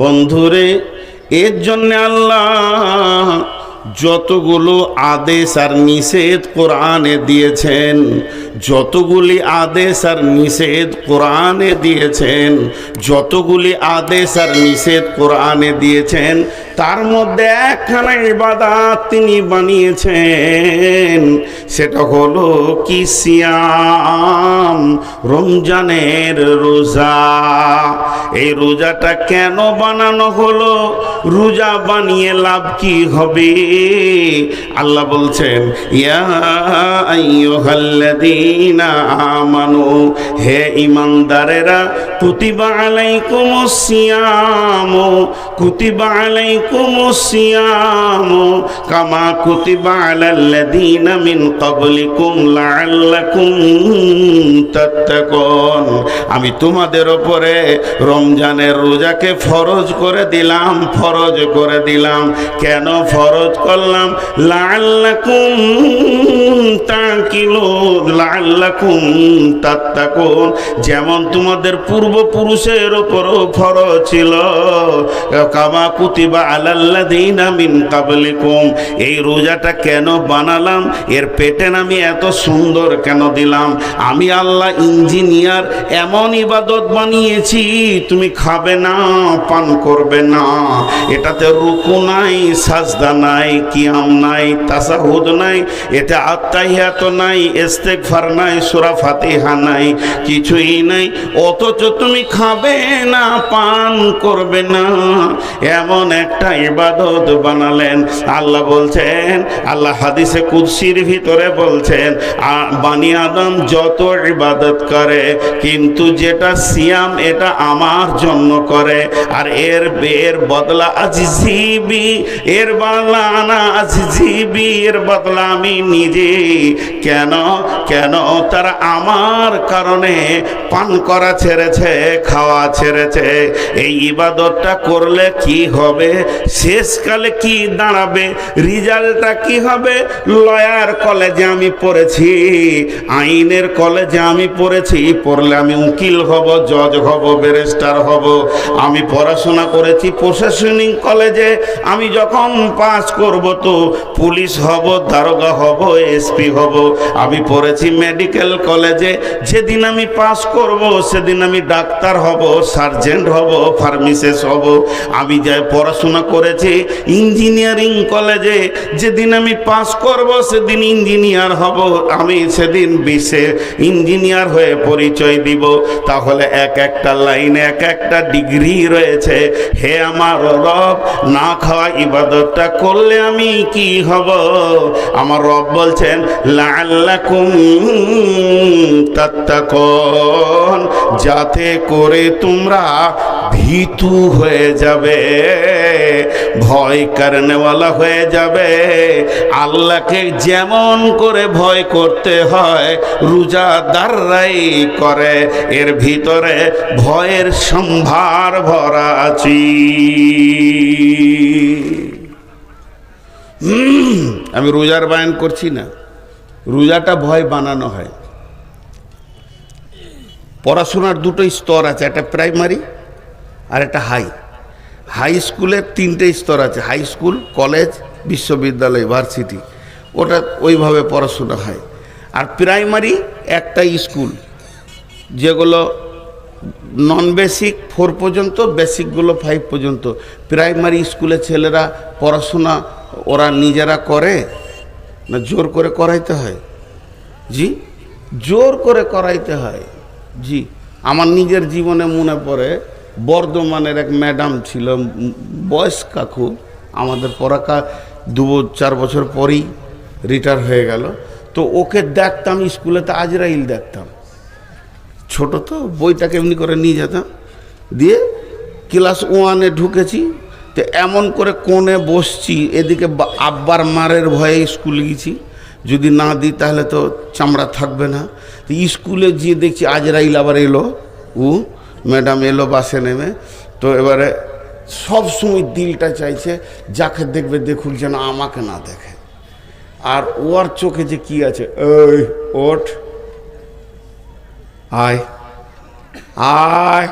বন্ধুরে, এর জন্য আল্লাহ যতগুলো আদেশ আর নিষেধ কোরআনে দিয়েছেন, যতগুলি আদেশ আর নিষেধ কোরআনে দিয়েছেন, যতগুলি আদেশ আর নিষেধ কোরআনে দিয়েছেন, তার মধ্যে একখানা ইবাদত তিনি বানিয়েছেন, সেটা হলো কি? সিয়াম, রমজানের রোজা। এই রোজাটা কেন বানানো হলো? রোজা বানিয়ে লাভ কি হবে? আল্লাহ বলছেন, ইয়া আইয়ুহাল্লাযীনা আমানু, হে ঈমানদারেরা, কুতিবা আলাইকুমুস সিয়াম, কুতিবা আলাইকুমুস সিয়াম কামা কুতিবা আলাল্লাযীনা মিন ক্বাবলিকুম লাআল্লাকুম তাত্তাকুন। আমি তোমাদের উপরে রমজানের রোজাকে ফরজ করে দিলাম, ফরজ করে দিলাম। কেন ফরজ করলাম? লাআল্লাকুম তাকিলুন, লাআল্লাকুম তাত্তাকুন। যেমন তোমাদের পূর্বপুরুষের উপরও ফরজ ছিল, কামা কুতিবা আলাল্লাযীনা মিন ক্বাবলিকুম। এই রোজাটা কেন বানালাম? এর প্যাটার্ন আমি এত সুন্দর কেন দিলাম? আমি আল্লাহ ইঞ্জিনিয়ার, এমন ইবাদত বানিয়েছি, তুমি খাবে না, পান করবে না, এটাতে রুকু নাই, সাজদা নাই, কিয়াম নাই, তাসাহুদ নাই, এতে আত্তাহিয়াত নাই, ইস্তেগফার নাই, সূরা ফাতিহা নাই, কিছুই নাই, অথচ তুমি খাবে না, পান করবে না, এমন একটা ইবাদত বানালেন। আল্লাহ বলছেন, আল্লাহ হাদিসে কুদসির ভিতরে বলছেন, বানি আদম যত ইবাদত করে, কিন্তু যেটা সিয়াম এটা আমার জন্য করে, আর এর বদলা আজিবি, এর বদলা আনা আজিবি, এর বদলা আমি নিজে। কেন? কেন? তারা আমার কারণে পান করা ছেড়েছে, খাওয়া ছেড়েছে। এই ইবাদতটা করলে কি হবে? শেষকালে কি দাঁড়াবে? রিজাল্টটা কি হবে? লয়ার কলেজে আমি পড়েছি, আইনের কলেজে আমি পড়েছি, পড়লে আমি উকিল হব, জজ হব, ব্যারিস্টার হব। আমি পড়াশোনা করেছি প্রশাসনিক কলেজে, আমি যখন পাস করব তো পুলিশ হব, দারোগা হব, এসপি হব। আমি পড়েছি মেডিকেল কলেজে, যেদিন আমি পাস করব সেদিন আমি ডাক্তার হব, সার্জেন্ট হব, ফার্মাসিস্ট হব। আমি যাই পড়াশোনা করেছি ইঞ্জিনিয়ারিং কলেজে, যেদিন আমি পাস করব সেদিন ইঞ্জিনিয়ার হব, আমি সেদিন বিশ্বে ইঞ্জিনিয়ার হয়ে পরিচয় দিব। তাহলে এক একটা লাইনে এক একটা ডিগ্রি রয়েছে। হে আমার রব, না খাওয়া ইবাদতটা করলে আমি কি হব? আমার রব বলছেন, লাআল্লাকুম তাত্তাকুন, যাতে করে তোমরা ভীতু হয়ে যাবে, ভয় করনেওয়ালা হয়ে যাবে। আল্লাহকে যেমন করে ভয় করতে হয় রোজাদাররাই করে, এর ভিতরে ভয়ের সম্ভার ভরা আছে। আমি রোজার বায়ান করছি না, রোজাটা ভয় বানানো হয়। পড়াশোনার দুটো স্তর আছে, একটা প্রাইমারি আর একটা হাই। হাই স্কুলের তিনটে স্তর আছে, হাই স্কুল, কলেজ, বিশ্ববিদ্যালয়, ভার্সিটি, ওটা ওইভাবে পড়াশোনা হয়। আর প্রাইমারি একটা স্কুল, যেগুলো নন বেসিক 4 পর্যন্ত, বেসিকগুলো 5 পর্যন্ত। প্রাইমারি স্কুলে ছেলেরা পড়াশোনা ওরা নিজেরা করে না জোর করে করাইতে হয়? জি, জোর করে করাইতে হয়। জি, আমার নিজের জীবনে মনে পড়ে, বর্ধমানের এক ম্যাডাম ছিল, বয়স্কা খুব, আমাদের পড়াকা 2-4 বছর পরেই রিটায়ার হয়ে গেল। তো ওকে দেখতাম স্কুলেতে, আজরাইল দেখতাম, ছোট তো, বইটাকে এমনি করে নিয়ে যেতাম, দিয়ে ক্লাস 1-এ ঢুকেছি, তো এমন করে কোণে বসছি, এদিকে আব্বার মারের ভয়ে স্কুলে গেছি, যদি না দিই তাহলে তো চামড়া থাকবে না। তো স্কুলে গিয়ে দেখছি আজরাইল আবার এলো, ম্যাডাম এলো বাসে নেমে। তো এবারে সব সময় দিলটা চাইছে যাকে দেখবে দেখুক যেন আমাকে না দেখে। আর ওর চোখে যে কি আছে, এই ওঠ, আয় আয়,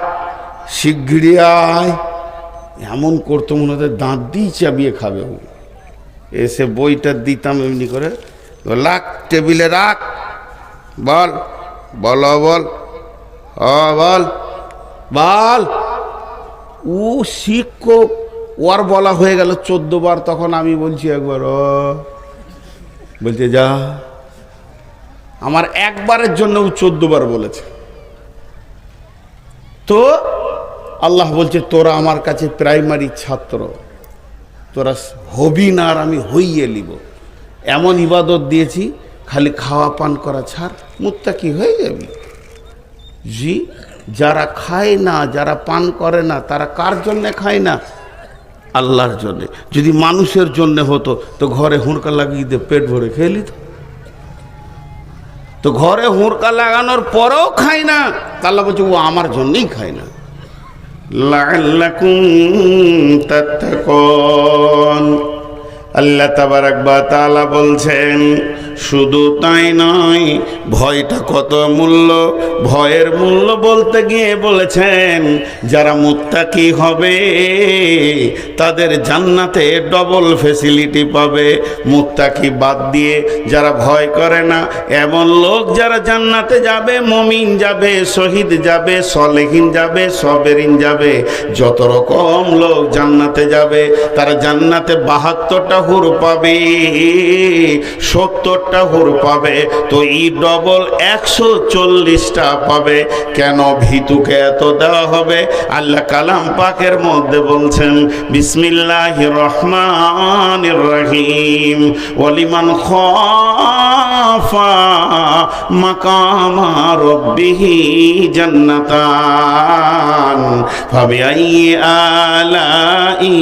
শিগগিরি আয়, এমন করতো মনে হতো দাঁত দিয়ে চাবিয়ে খাবে। এসে বইটা দিতাম এমনি করে, লাখ টেবিলে রাখ, বল বল বল বল বল। ও শিক্ষক, ওর বলা হয়ে গেল 14 বার, তখন আমি বলছি একবার বলছে যা। আমার একবারের জন্য ও 14 বার বলেছে। তো আল্লাহ বলছে তোরা আমার কাছে প্রাইমারি ছাত্র, তোরা হবি না আর আমি হইয়ে নিব। এমন ইবাদত দিয়েছি, খালি খাওয়া পান করা ছাড়, মুত্তাকি হয়ে যাবি। জি, যারা খায় না, যারা পান করে না, তারা কার জন্যে খায় না? আল্লাহর জন্যে। যদি মানুষের জন্য হতো তো ঘরে হুড়কা লাগিয়ে দিয়ে পেট ভরে খেয়ে নিত। তো ঘরে হুড়কা লাগানোর পরেও খায় না, আল্লাহ বলছে ও আমার জন্যই খায় না। লাআল্লাকুম তাত্তাকুন। আল্লাহ তাবারাক ওয়া তাআলা বলছেন শুধু তাই নয়, ভয়টা কত মূল্য। ভয়ের মূল্য বলতে গিয়ে বলেছেন যারা মুত্তাকি হবে তাদের জান্নাতে ডবল ফ্যাসিলিটি পাবে। মুত্তাকি বাদ দিয়ে যারা ভয় করে না, এমন লোক যারা জান্নাতে যাবে, মুমিন যাবে, শহীদ যাবে, সলেহিন যাবে, সবেরিন যাবে, যত রকম লোক জান্নাতে যাবে, তারা জান্নাতে 72টা হুর পাবে, 70টা হুর পাবে। তো এই ডবল 140টা পাবে। কেন ভীতুকে এত দেওয়া হবে? আল্লাহ কালাম পাকের মধ্যে বলছেন বিসমিল্লাহির রহমানির রহিম, ওয়ালিমান খাফা মাকামা রাব্বিহি জান্নাতান ফাবিআইয়ি আলাই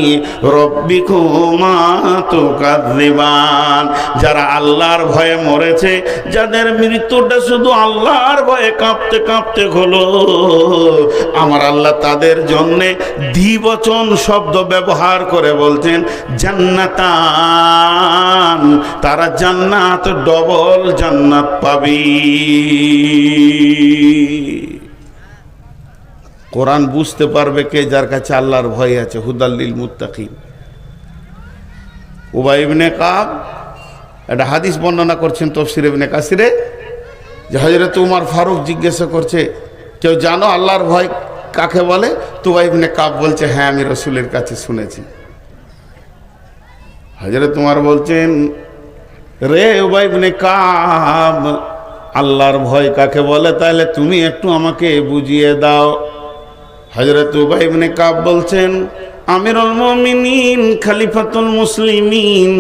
রাব্বিকুমা তুকাযযিবান। যারা আল্লাহর ভয়ে মরেছে, যাদের মৃত্যুটা শুধু আল্লাহর ভয়ে কাঁপতে কাঁপতে হলো, আমার আল্লাহ তাদের জন্য দ্বিবচন শব্দ ব্যবহার করে বলছেন জান্নাতান। তারা জান্নাত, ডবল জান্নাত পাবি। কোরআন বুঝতে পারবে কে? যার কাছে আল্লাহর ভয় আছে। হুদাল্লিল মুত্তাকিন। উবাই ইবনে কাব একটা হাদিস বর্ণনা করছেন তাফসীর ইবনে কাসিরে, যে হযরত উমর ফারুক জিজ্ঞাসা করছে কেউ জানো আল্লাহর ভয় কাকে বলে? তো উবাই ইবনে কাব বলছে হ্যাঁ, আমি রাসূলের কাছে শুনেছি। হযরত উমর বলছেন রে উবাই ইবনে কাব, আল্লাহর ভয় কাকে বলে তাহলে তুমি একটু আমাকে বুঝিয়ে দাও। হযরত উবাই ইবনে কাব বলছেন আমিরুল মুমিনিন, খলিফাতুল মুসলিমিন,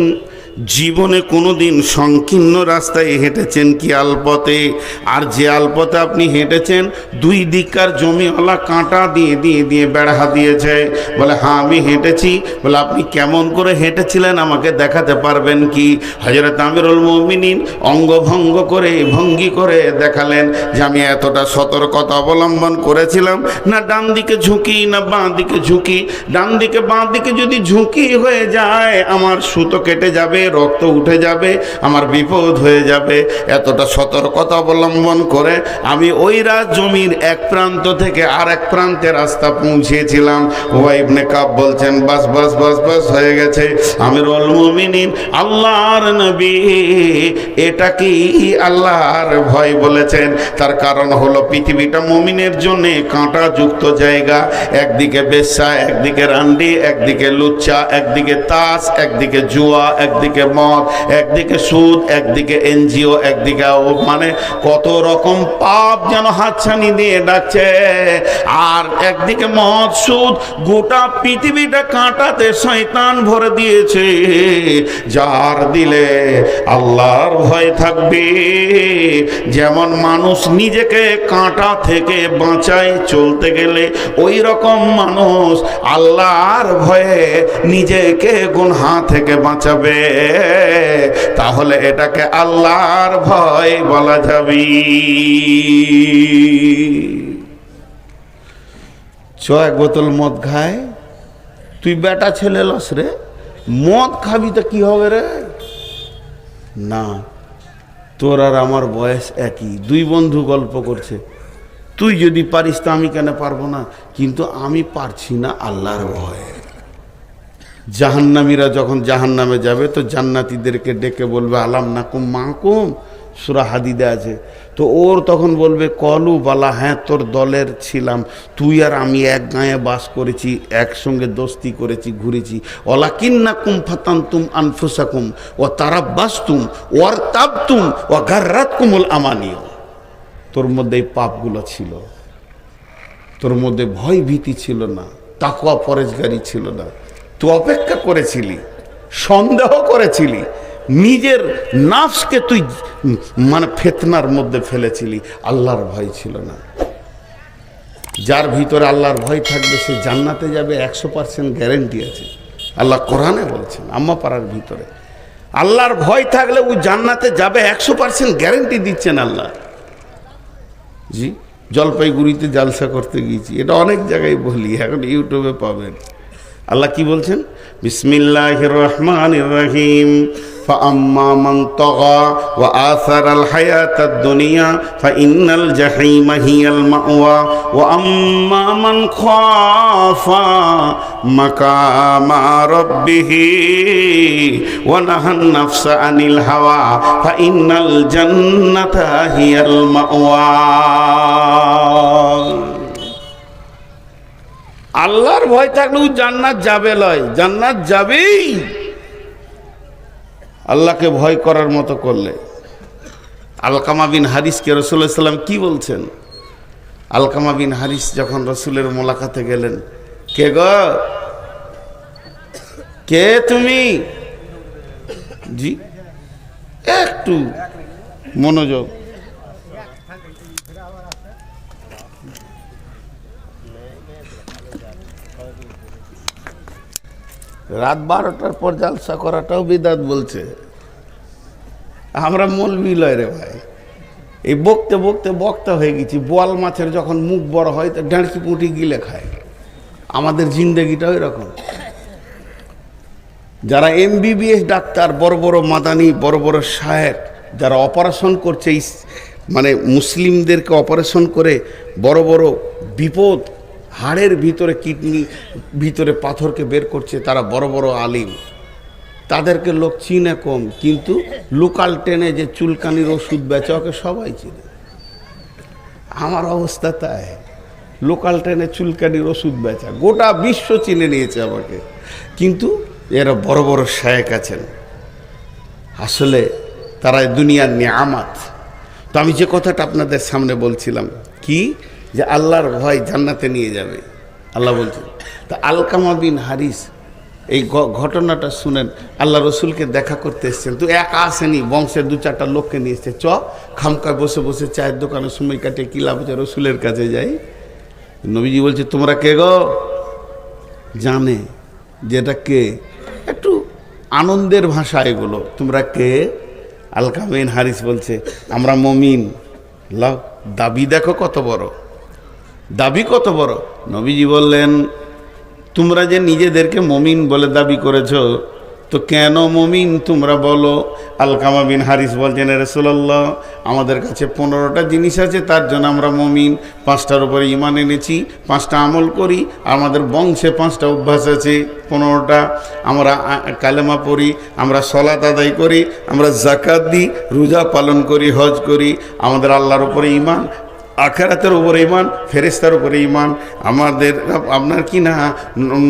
জীবনে কোনোদিন সংকীর্ণ রাস্তায় হেঁটেছেন কি আলপথে? আর যে আলপথে আপনি হেঁটেছেন দুই দিককার জমিওয়ালা কাঁটা দিয়ে দিয়ে দিয়ে বেড়া দিয়েছে। বলে হ্যাঁ আমি হেঁটেছি। বলে আপনি কেমন করে হেঁটেছিলেন আমাকে দেখাতে পারবেন কি? হযরত আমিরুল মুমিনিন অঙ্গভঙ্গ করে ভঙ্গি করে দেখালেন যে আমি এতটা সতর্কতা অবলম্বন করেছিলাম না, ডান দিকে ঝুঁকি না বাঁ দিকে ঝুঁকি। ডান দিকে বাঁ দিকে যদি ঝুঁকি হয়ে যায় আমার সুতো কেটে যাবে, রক্ত উঠে যাবে, আমার বিপদ হয়ে যাবে। এতটা সতর্কতা অবলম্বন করে আমি ওই জমির এক প্রান্ত থেকে আর এক প্রান্তে রাস্তা পৌঁছেছিলাম। উবাই ইবনে কাব বলছেন বাস বাস বাস বাস হয়ে গেছে। আমিরুল মুমিনিন আল্লাহর নবী এটা কি আল্লাহর ভয় বলেছেন? তার কারণ হলো পৃথিবীটা মুমিনের জন্য কাঁটাযুক্ত জায়গা। একদিকে বেশ্যা, একদিকে রান্ডি, একদিকে লুচ্চা, একদিকে তাস, একদিকে জুয়া, একদিকে মদ, একদিকে সুদ, একদিকে এনজিও, একদিকে মানে কত রকম পাপ যেন হাতছানি দিয়ে ডাকছে। আর একদিকে মদ, সুদ, গোটা পৃথিবীটা কাঁটাতে শয়তান ভরে দিয়েছে। যার দিলে আল্লাহর ভয় থাকবে, যেমন মানুষ নিজেকে কাঁটা থেকে বাঁচায় চলতে গেলে, ওই রকম মানুষ আল্লাহর ভয়ে নিজেকে গুনাহ থেকে বাঁচাবে। তাহলে এটাকে আল্লাহর ভয় বলা যাবে। এক বোতল মদ খায়, তুই বেটা ছেলে লস রে, মদ খাবি তো কি হবে রে? না, তোর আর আমার বয়স একই, দুই বন্ধু গল্প করছে, তুই যদি পারিস তো আমি কেন পারবো না? কিন্তু আমি পারছি না আল্লাহর ভয়ে। জাহান্নামীরা যখন জাহান্নামে যাবে তো জান্নাতীদেরকে ডেকে বলবে আলাম নাকুম মাকুম, সূরা হাদিদে আছে। তো ওর তখন বলবে কলু বালা, হ্যাঁ তোর দলের ছিলাম, তুই আর আমি এক গাঁয়ে বাস করেছি, একসঙ্গে দোস্তি করেছি, ঘুরেছি। ওয়ালাকিন্নাকুম ফাতানতুম আনফুসাকুম ওয়া তারাব্বাসতুম ওয়ারতাবতুম ওয়া গাররাতকুমুল আমানিয়া। তোর মধ্যে এই পাপগুলো ছিল, তোর মধ্যে ভয় ভীতি ছিল না, তাকওয়া পরেজগারি ছিল না, তুই অপেক্ষা করেছিলি, সন্দেহ করেছিলি, নিজের নাফসকে তুই মানে ফিতনার মধ্যে ফেলেছিলি, আল্লাহর ভয় ছিল না। যার ভিতরে আল্লাহর ভয় থাকবে সে জান্নাতে যাবে, 100% গ্যারেন্টি আছে। আল্লাহ কোরআনে বলছেন আম্মা পাড়ার ভিতরে আল্লাহর ভয় থাকলে ও জান্নাতে যাবে, 100% গ্যারেন্টি দিচ্ছেন আল্লাহ। জি, জলপাইগুড়িতে জালসা করতে গিয়েছি, এটা অনেক জায়গায় বলি, এখন ইউটিউবে পাবেন। আল্লাহ কি বলছেন? বিসমিল্লাহির রহমানির রহিম। فأما من طغى وآثر الحياة الدنيا فإن الجحيم هي المأوى وأما من خاف مقام ربه ونهى النفس عن الهوى فإن الجنة هي المأوى। আল্লাহর ভয় থাকলে জান্নাত যাবে লয়, জান্নাত যাবেই আল্লাহকে ভয় করার মতো করলে। আলকামা বিন হারিসকে রাসূলুল্লাহ সাল্লাল্লাহু আলাইহি ওয়াসাল্লাম কি বলছেন? আলকামা বিন হারিস যখন রাসূলের মোলাকাতে গেলেন, কে গো, কে তুমি? জি, একটু মনোযোগ। রাত 12টার পর জালসা করাটাও বিদাত বলছে। আমরা মৌলবি লয় রে ভাই, এই বকতে বকতে বক্তা হয়ে গেছি। বোয়াল মাছের যখন মুখ বড় হয় তো ডাঁড়কি পুঁটি গিলে খায়। আমাদের জিন্দেগিটাও এরকম। যারা MBBS ডাক্তার, বড় বড় মাদানি, বড় বড় শায়েখ, যারা অপারেশন করছে, মানে মুসলিমদেরকে অপারেশন করে বড় বড় বিপদ, হাড়ের ভিতরে কিডনি ভিতরে পাথরকে বের করছে, তারা বড় বড় আলিম। তাদেরকে লোক চিনে কম, কিন্তু লোকাল ট্রেনে যে চুলকানির ওষুধ বেচে ওকে সবাই চিনে। আমার অবস্থা তাই, লোকাল ট্রেনে চুলকানির ওষুধ বেচা গোটা বিশ্ব চিনে নিয়েছে আমাকে, কিন্তু এরা বড় বড় শায়েখ আছেন। আসলে তারা দুনিয়ার নিয়ামত। তো আমি যে কথাটা আপনাদের সামনে বলছিলাম কি, যে আল্লাহর ভয় জান্নাতে নিয়ে যাবে, আল্লাহ বলছেন। তা আলকামা বিন হারিস এই ঘটনাটা শুনেন, আল্লাহ রসুলকে দেখা করতে এসছেন। তো একা আসেনি, বংশের 2-4টা লোককে নিয়ে এসছে। খামকায় বসে বসে চায়ের দোকানে সময় কাটে, কি লাভ হচ্ছে, রসুলের কাছে যাই। নবীজি বলছে তোমরা কে গো? জানে যেটা কে, একটু আনন্দের ভাষা এগুলো, তোমরা কে? আলকামা বিন হারিস বলছে আমরা মুমিন। লাভ, দাবি দেখো কত বড়, দাবি কত বড়। নবীজি বললেন তোমরা যে নিজেদেরকে মুমিন বলে দাবি করেছো, তো কেন মুমিন তোমরা বলো? আলকামা বিন হারিস বলছেন রাসূলুল্লাহ, আমাদের কাছে 15টা জিনিস আছে, তার জন্য আমরা মুমিন। 5টার উপরে ঈমান এনেছি, 5টা আমল করি, আমাদের বংশে 5টা অভ্যাস আছে, 15টা। আমরা কালেমা পড়ি, আমরা সালাত আদায় করি, আমরা যাকাত দিই, রোজা পালন করি, হজ করি। আমাদের আল্লাহর উপরে ঈমান, আখিরাতের উপরে ঈমান, ফেরেশতার উপরে ঈমান, আমাদের আপনার কি না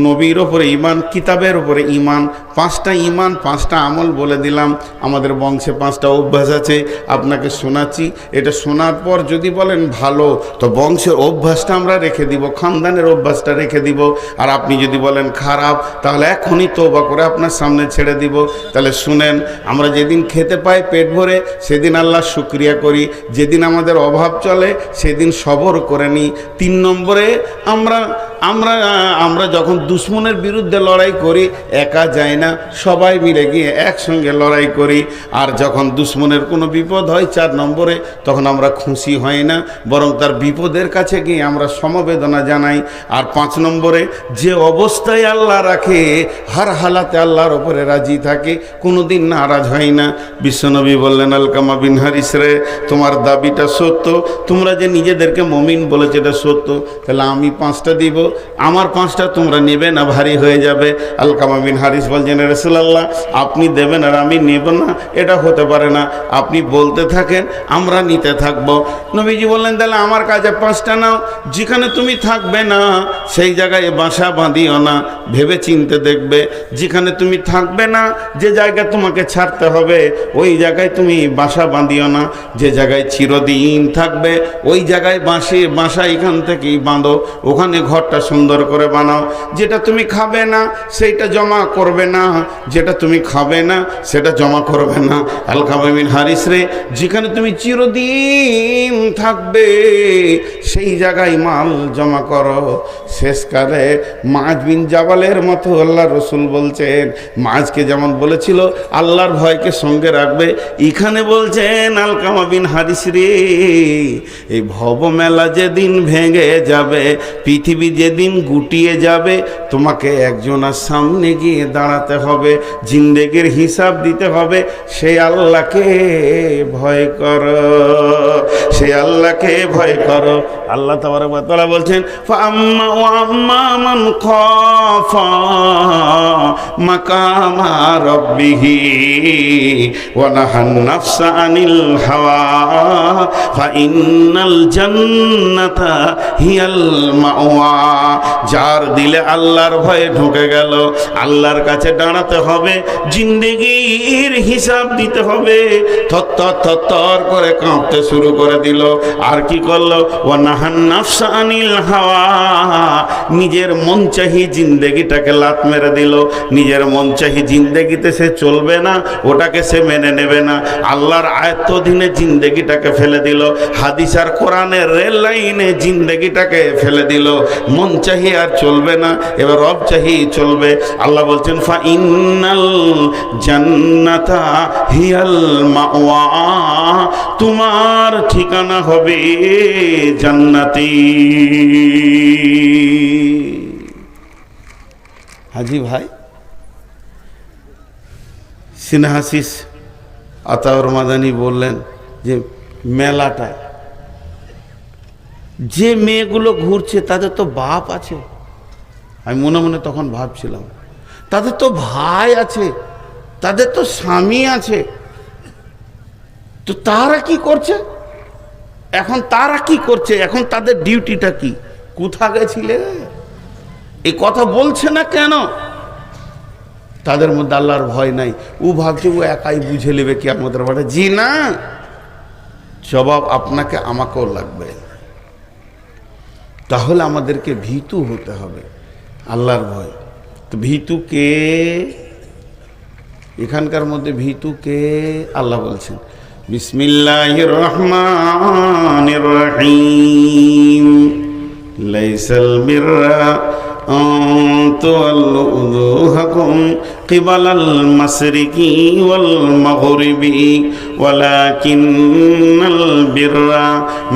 নবীর উপরে ঈমান, কিতাবের উপরে ঈমান। 5টা ঈমান, 5টা আমল বলে দিলাম। আমাদের বংশে 5টা অভ্যাস আছে, আপনাকে শোনাচ্ছি। এটা শোনার পর যদি বলেন ভালো, তো বংশের অভ্যাসটা আমরা রেখে দিব, খানদানের অভ্যাসটা রেখে দিব। আর আপনি যদি বলেন খারাপ, তাহলে এখনই তওবা করে আপনার সামনে ছেড়ে দিব। তাহলে শুনেন, আমরা যেদিন খেতে পাই পেট ভরে, সেদিন আল্লাহর শুকরিয়া করি। যেদিন আমাদের অভাব চলে, সেদিন সবর করে নিই। 3 নম্বরে, আমরা যখন দুশ্মনের বিরুদ্ধে লড়াই করি, একা যাই না, সবাই মিলে গিয়ে একসঙ্গে লড়াই করি। আর যখন দুশ্মনের কোনো বিপদ হয় 4 নম্বরে, তখন আমরা খুশি হই না, বরং তার বিপদের কাছে গিয়ে আমরা সমবেদনা জানাই। আর 5 নম্বরে, যে অবস্থায় আল্লাহ রাখে, হার হালাতে আল্লাহর ওপরে রাজি থাকে, কোনোদিন নারাজ হয় না। বিশ্বনবী বললেন আলকামা বিন হারিস রে, তোমার দাবিটা সত্য, তোমরা যে নিজেদেরকে মুমিন বলেছে এটা সত্য, তাহলে আমি 5টা দিব, আমার 5টা তোমরা নেবে না, ভারী হয়ে যাবে। আলকামা বিন হারিস বলছেন, রাসূলুল্লাহ আপনি দেবেন আর আমি নেব না, এটা হতে পারে না, আপনি বলতে থাকেন আমরা নিতে থাকবো। নবীজি বললেন, তাহলে আমার কাছে 5টা নাও, যেখানে তুমি থাকবে না সেই জায়গায় বাসা বাঁধিও না, ভেবে চিনতে দেখবে। যেখানে তুমি থাকবে না, যে জায়গায় তোমাকে ছাড়তে হবে ওই জায়গায় তুমি বাসা বাঁধিও না, যে জায়গায় চিরদিন থাকবে ওই জায়গায় বাসা এখান থেকেই বাঁধো, ওখানে ঘরটা সুন্দর করে বানাও। যেটা তুমি খাবে না সেইটা জমা করবে না, যেটা তুমি খাবে না সেটা জমা করবে না। আলকামা বিন হারিস রে, যেখানে তুমি চিরদিন থাকবে সেই জায়গায় মাল জমা করো। শেষকালে মাজ বিন জাবালের মতো আল্লাহ রসুল বলছেন, মাজকে যেমন বলেছিল আল্লাহর ভয়কে সঙ্গে রাখবে, এখানে বলছেন আলকামা বিন হারিস রে, এই ভব মেলা যেদিন ভেঙে যাবে, পৃথিবী যেদিন গুটিয়ে যাবে, তোমাকে একজনের সামনে গিয়ে দাঁড়াতে হবে, জিন্দেগির হিসাব দিতে হবে। সে আল্লাহকে ভয় করো, সে আল্লাহকে ভয় করো। আল্লাহ তাবারক ওয়া তাআলা বলছেন, ফাআম্মা ওয়া আম্মা মান খাফা মাকামা রাব্বিহি ওয়া নাহান নাফসা আনিল হাওয়া ফাইন্নাল জান্নাতা হিয়াল মাওয়া। যার দিলে আল্লাহর ভয়ে ঢুকে গেল, আল্লাহর কাছে দাঁড়াতে হবে, জিন্দেগির হিসাব দিতে হবে, থর করে কাঁপতে শুরু করে দিল। আর কি করলো? ওয়া নাহান নাফসা আনিল হাওয়া, নিজের মন চাহি জিন্দেগিটাকে লাত মেরে দিল। নিজের মন চাহি জিন্দেগিতে সে চলবে না, ওটাকে সে মেনে নেবে না, আল্লাহর আয়ত্তাধীনে জিন্দেগিটাকে ফেলে দিল, হাদিস আর কোরআনের রেল লাইনে জিন্দেগিটাকে ফেলে দিল। মন চাহি আর চলবে না, এবার রব চাহি চলবে। আল্লাহ বলছেন, ফা ইন্নাল জান্নাতা হিয়াল মাওয়া, তোমার ঠিকানা হবে জান্নাতি। হাজি ভাই সিনহাসিস আতাউর মাদানী বললেন যে মেলাটা যে মেয়েগুলো ঘুরছে তাদের তো বাপ আছে। আমি মনে মনে তখন ভাবছিলাম, তাদের তো ভাই আছে, তাদের তো স্বামী আছে, তো তারা কি করছে এখন? তারা কি করছে এখন? তাদের ডিউটিটা কি? কোথা গেছিলে? এই কথা বলছে না কেন? তাদের মধ্যে আল্লাহর ভয় নাই। ও ভাবছে ও একাই বুঝে নেবে কি আমাদের বাড়ি। জি না, জবাব আপনাকে আমাকেও লাগবে। তাহলে আমাদেরকে ভীতু হতে হবে, আল্লাহর ভয়। তো ভীতু কে? এখানকার মধ্যে ভীতু কে? আল্লাহ বলছেন, বিসমিল্লাহির রহমানির রহিম, লাইসাল বিররা তুওয়াল্লু উজুহাকুম কিবালাল মাশরিকি ওয়াল মাগরিবি ওয়ালাকিন্নাল বিররা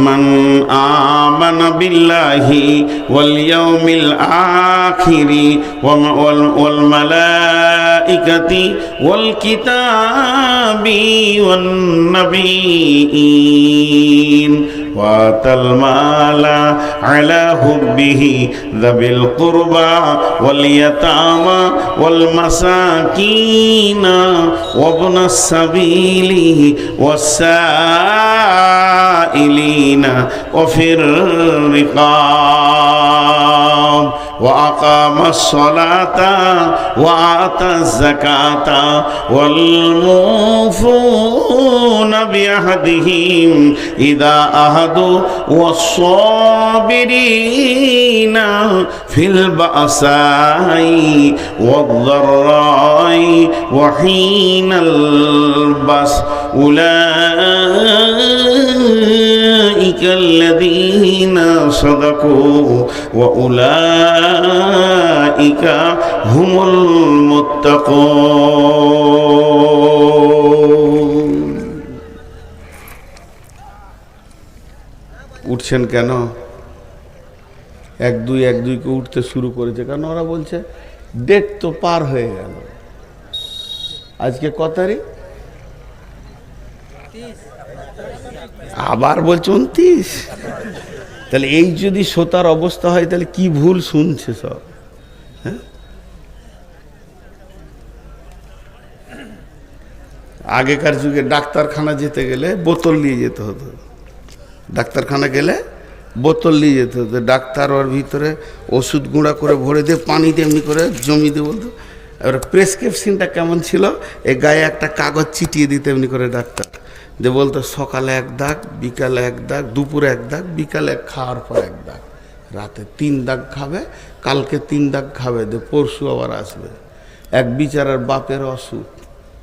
মান আমানা বিল্লাহি ওয়াল ইয়াউমিল আখিরি ওয়াল মালাইকাতি ওয়াল কিতাবি ওয়ান নাবিয়্যিন ওয়াতাল মালা আলা হুব্বিহি যাবিল কুরবা ওয়াল ইয়াতামা ওয়াল মাসাকিনা ওয়াবনাস সাবিলি ওয়াসাইলিনা ওয়াফির রিকাব وأقام الصلاة وآتى الزكاة والموفون بعهدهم إذا عاهدوا والصابرين في البأساء والضراء وحين البأس أولئك الذين صدقوا وأولئك هم المتقون। উঠছেন কেন? এক দুই কে উঠতে শুরু করেছে, কারণ ওরা বলছে ডেট তো পার হয়ে গেল। আজকে কত তারিখ? আবার বলছে 29। তাহলে এই যদি শ্রোতার অবস্থা হয় তাহলে কি ভুল শুনছে সব। হ্যাঁ, আগেকার যুগে ডাক্তারখানা যেতে গেলে বোতল নিয়ে যেতে হতো, ডাক্তারখানা গেলে বোতল নিয়ে যেতে হতো, ডাক্তার ওর ভিতরে ওষুধ গুঁড়া করে ভরে দিয়ে পানি দিয়ে এমনি করে জমি দিয়ে বলতো। এবার প্রেসক্রিপশনটা কেমন ছিল, এ গায়ে একটা কাগজ চিটিয়ে দিতে এমনি করে ডাক্তার, যে বলতো সকালে 1 দাগ, বিকালে 1 দাগ, দুপুরে 1 দাগ, বিকালে খাওয়ার পর 1 দাগ, রাতে 3 দাগ খাবে, কালকে 3 দাগ খাবে, দিয়ে পরশু আবার আসবে। এক বিচারার বাপের অসুখ,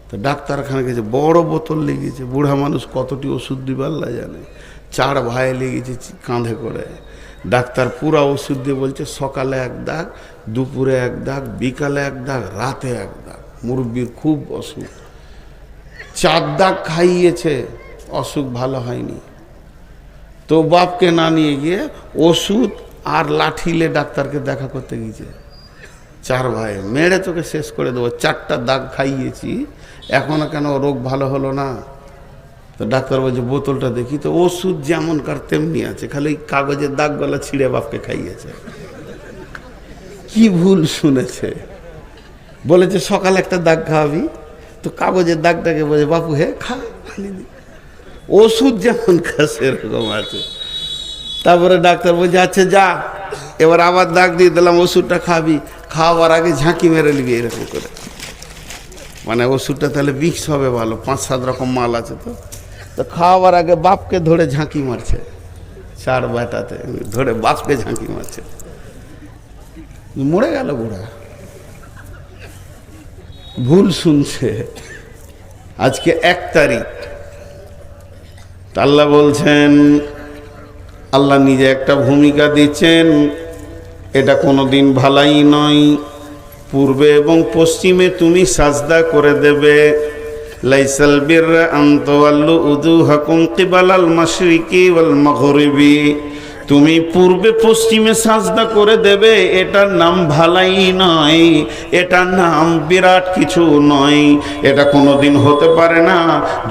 তো ডাক্তারখানা গেছে, বড় বোতল লেগেছে, বুড়া মানুষ কতটি ওষুধ দিবে আল্লাহ জানে, 4 ভাই লেগেছে কাঁধে করে। ডাক্তার পুরা ওষুধ দিয়ে বলছে সকালে 1 দাগ, দুপুরে 1 দাগ, বিকালে 1 দাগ, রাতে 1 দাগ। মুরব্বির খুব অসুখ, 4 দাগ খাইয়েছে, অসুখ ভালো হয়নি। তো বাপকে না নিয়ে গিয়ে ওষুধ আর লাঠিলে ডাক্তারকে দেখা করতে গিয়েছে। 4 ভাই মেরে তোকে শেষ করে দেবো, 4টা দাগ খাইয়েছি, এখনো কেন রোগ ভালো হলো না? তো ডাক্তার বলছে বোতলটা দেখি, তো ওষুধ যেমনকার তেমনি আছে, খালি কাগজের দাগগুলো ছিঁড়ে বাপকে খাইয়েছে। কি ভুল শুনেছে, বলেছে সকালে 1টা দাগ খাওয়াবি, তো কাগজের দাগটাকে বলে বাপু হে খা, ওষুধ যেমন খা সেরকম আছে। তারপরে ডাক্তার বলছে আচ্ছা যা, এবার আবার দাগ দিয়ে দিলাম, ওষুধটা খাবি, খাওয়ার আগে ঝাঁকি মেরে নিবি এরকম করে, মানে ওষুধটা তাহলে মিক্স হবে ভালো, 5-7 রকম মাল আছে। তো খাওয়ার আগে বাপকে ধরে ঝাঁকি মারছে, 4 বেটাতে ধরে বাপকে ঝাঁকি মারছে, মরে গেল বুড়া। ভুল শুনছে। আজকে 1 তারিখ, আল্লাহ বলছেন, আল্লাহ নিজে একটা ভূমিকা দিচ্ছেন, এটা কোনোদিন ভালাই নয়, পূর্বে এবং পশ্চিমে তুমি সাজদা করে দেবে। লাইসাল বিররা আন তাওয়াল্লু উজুহাকুম কিবালাল মাশরিকি ওয়াল মাগরিবি, তুমি পূর্বে পশ্চিমে সাজদা করে দেবে, এটার নাম ভালাই নয়, এটার নাম বিরাট কিছু নয়, এটা কোনোদিন হতে পারে না।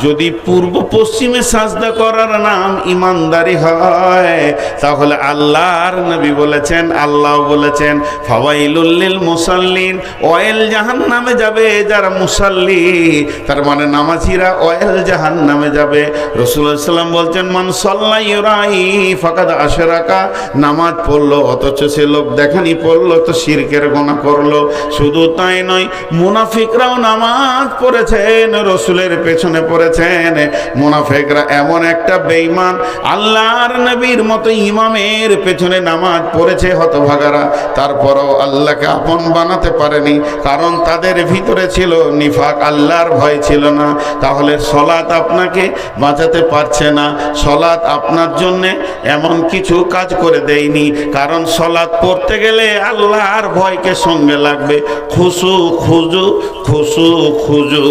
যদি পূর্ব পশ্চিমে সাজদা করার নাম ইমানদারি হয়, তাহলে আল্লাহর নবী বলেছেন, আল্লাহ বলেছেন ফাওয়াইলুল লিল মুসাল্লিন, ওয়াইল জাহান্নামে যাবে যারা মুসাল্লি, তার মানে নামাজিরা ওয়াইল জাহান্নামে যাবে। রাসূলুল্লাহ সাল্লাল্লাহু আলাইহি ওয়াসাল্লাম বলছেন মান সাল্লা ইউরাই ফাকাদ আশরাকা, নামাজ পড়লো অথচ সে লোক দেখানি পড়লো, তো শিরকের গুনাহ করলো। শুধু তাই নয়, মুনাফিকরাও নামাজ পড়েছেন, রাসূলের পেছনে পড়েছেন। মুনাফিকরা এমন একটা বেঈমান, আল্লাহর নবীর মতো ইমামের পেছনে নামাজ পড়েছে হতভাগারা, তারপরও আল্লাহকে আপন বানাতে পারেনি, কারণ তাদের ভিতরে ছিল নিফাক, আল্লাহর ভয় ছিল না। তাহলে সলাত আপনাকে বাঁচাতে পারছে না, সলাত আপনার জন্য এমন কিছু কাজ করে দেয়নি, কারণ সলাত পড়তে গেলে আল্লাহর ভয়কে সঙ্গে লাগবে, খুশু খুজু, খুশু খুজু,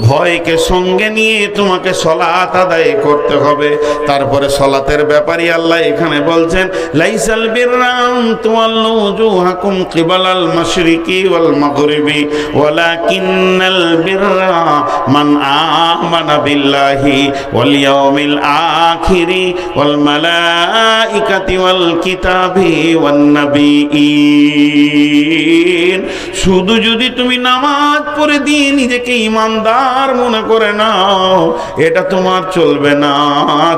ভয়কে সঙ্গে নিয়ে তোমাকে সলাত আদায় করতে হবে। তারপরে সলাতের ব্যাপারে আল্লাহ এখানে বলছেন লাইসাল বিররা আন তুওয়াল্লু উজুহাকুম কিবালাল মাশরিকি ওয়াল মাগরিবি ওয়ালাকিন্নাল বিররা মান আমানা বিল্লাহি ওয়াল ইয়াউমিল আখিরি ওয়াল মালাইকাতি ওয়াল কিতাবি ওয়ান নাবিয়িন। শুধু যদি তুমি নামাজ পড়ে দিয়ে নিজেকে ইমানদার মনে করে নাও, এটা তোমার চলবে না,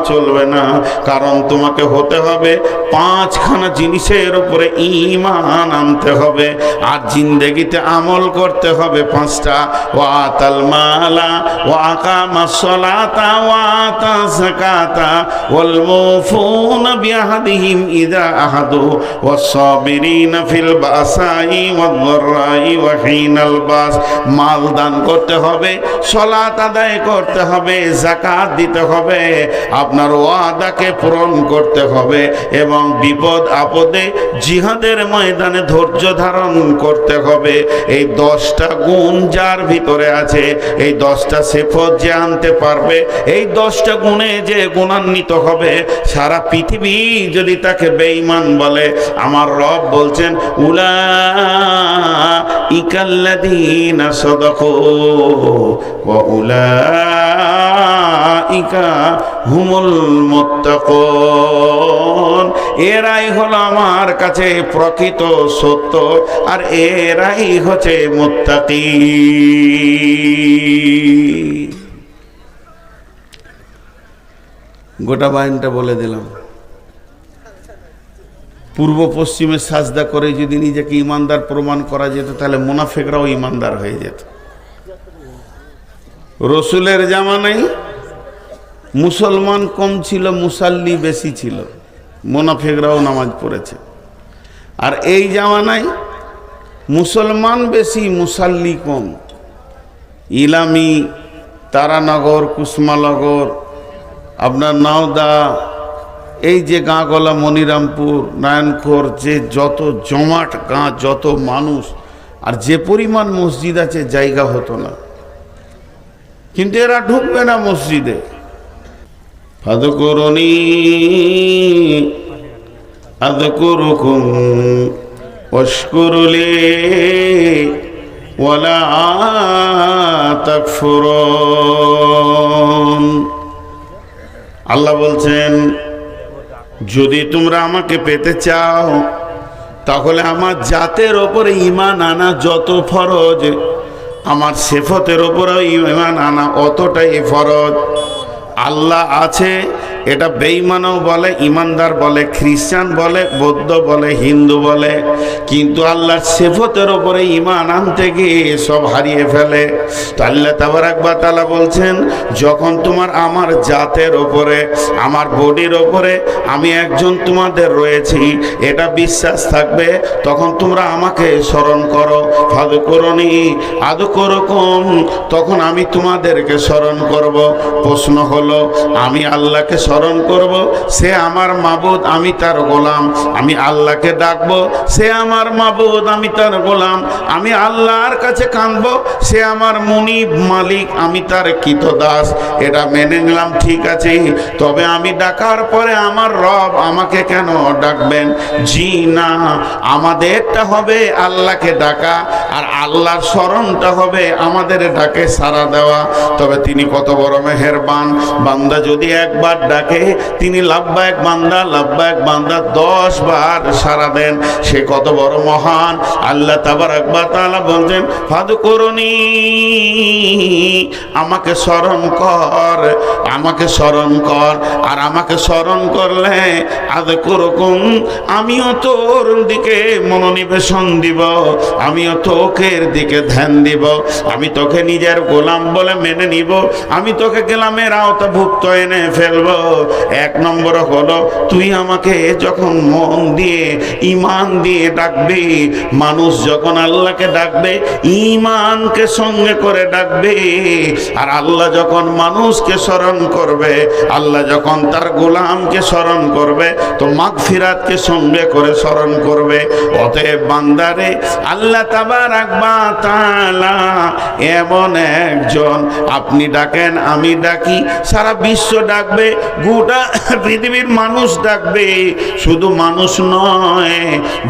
চলবে না। কারণ তোমাকে হতে হবে 5খানা জিনিসের উপরে ঈমান আনতে হবে, আর জিন্দেগিতে আমল করতে হবে 5টা। ওয়াতাল মালা ওয়া আকামাস সালাতা ওয়া আতা যাকাতা ওয়াল মুফুনা বিআহদিহিম ইযা আহাদু ওয়াস সাবিরিনা ফিল বাসাই ওয়াদ দাররাই ওয়া হিনাল বাস। মাল দান করতে হবে, সালাত আদায় করতে হবে, যাকাত দিতে হবে, আপনার ওয়াদাকে পূরণ করতে হবে, এবং বিপদ আপদে জিহাদের ময়দানে ধৈর্য ধারণ করতে হবে। এই 10টা গুণ যার ভিতরে আছে, এই 10টা সিফত যে আনতে পারবে, এই 10টা গুণে যে গুণান্বিত হবে, সারা পৃথিবী যদি তাকে বেঈমান বলে, আমার রব বলছেন উলাইকাল্লাযীনা সাদাকু ওয়া উলাইকা হুমুল মুত্তাকুন। এরাই হলো আমার কাছে প্রকৃত সত্য, আর এরাই হচ্ছে মুত্তাকি। গোটা বায়ানটা বলে দিলাম। পূর্ব পশ্চিমে সাজদা করে যদি নিজেকে ইমানদার প্রমাণ করা যেত, তাহলে মুনাফিকরাও ইমানদার হয়ে যেত। রসুলের জামানায় মুসলমান কম ছিল, মুসাল্লি বেশি ছিল, মুনাফিকরাও নামাজ পড়েছে। আর এই জামানায় মুসলমান বেশি, মুসাল্লি কম। ইলামি, তারানগর, কুসমানগর, আপনার নাওদা, এই যে গাঁগলা, মনিরামপুর, নারায়ণখোর, যে যত জমাট গাঁ, যত মানুষ, আর যে পরিমাণ মসজিদ আছে, জায়গা হতো না। কিন্তু এরা ঢুকবে না মসজিদে। ফাযকুরুনি আযকুরুকুম ওয়াশকুরুলি ওয়ালা তাকফুরুন। আল্লাহ বলছেন, যদি তোমরা আমাকে পেতে চাও, তাহলে আমার জাতের ওপরে ঈমান আনা যত ফরজ, আমার সিফতের ওপরেও ঈমান আনা অতটাই ফরজ। আল্লাহ আছে, এটা বেঈমানও বলে, ইমানদার বলে, খ্রিস্টান বলে, বৌদ্ধ বলে, হিন্দু বলে, কিন্তু আল্লাহর সিফতের উপরে ঈমান আনতে গিয়ে সব হারিয়ে ফেলে। তো আল্লাহ তাবারাক ওয়া তাআলা বলছেন, যখন তোমার আমার জাতের ওপরে, আমার বডির ওপরে আমি একজন তোমাদের রয়েছি, এটা বিশ্বাস থাকবে, তখন তোমরা আমাকে স্মরণ করো। ফাযকুরুনি আযকুরুকুম, তখন আমি তোমাদেরকে স্মরণ করব। প্রশ্ন হলো, আমি আল্লাহকে স্মরণ করব, সে আমার মাবুদ, আমি তার গোলাম। আমি আল্লাহকে ডাকবো, সে আমার মাবুদ, আমি তার গোলাম। আমি আল্লাহর কাছে কাঁদবো, সে আমার মুনিব, মালিক, আমি তার কৃতদাস। এটা মেনে নিলাম, ঠিক আছে। তবে আমি ডাকার পরে আমার রব আমাকে কেন ডাকবেন? জি না, আমাদেরটা হবে আল্লাহকে ডাকা, আর আল্লাহর স্মরণটা হবে আমাদের ডাকে সাড়া দেওয়া। তবে তিনি কত বড় মেহেরবান। বান্দা যদি একবার ডাকে, তিনি লাব্বাইক বান্দা, লাব্বাইক বান্দা 10 বার সাড়া দেন, সে কত বড় মহান। আল্লাহ তাবারাক ওয়া তাআলা বলছেন, ফাযকুরুনি, আমাকে স্মরণ কর, আমাকে স্মরণ কর। আর আমাকে স্মরণ করলে আযকুরুকুম, আমিও তোর দিকে মনোনিবেশন দিব, আমিও তোকের দিকে ধ্যান দিব, আমি তোকে নিজের গোলাম বলে মেনে নিব, আমি তোকে গোলামের আওতাভুক্ত এনে ফেলবো। 1 নম্বর হলো, তুই আমাকে যখন মন দিয়ে, ঈমান দিয়ে ডাকবি, মানুষ যখন আল্লাহকে ডাকবে, ঈমানকে সঙ্গে করে ডাকবে। আর আল্লাহ যখন মানুষকে স্মরণ করবে, আল্লাহ যখন তার গোলামকে স্মরণ করবে, তো মাগফিরাতকে সঙ্গে করে স্মরণ করবে। অতএব বান্দারে, আল্লাহ তাবারাক ওয়া তাআলা এমন একজন, আপনি ডাকেন, আমি ডাকি, সারা বিশ্ব ডাকবে, গোটা পৃথিবীর মানুষ ডাকবে। শুধু মানুষ নয়,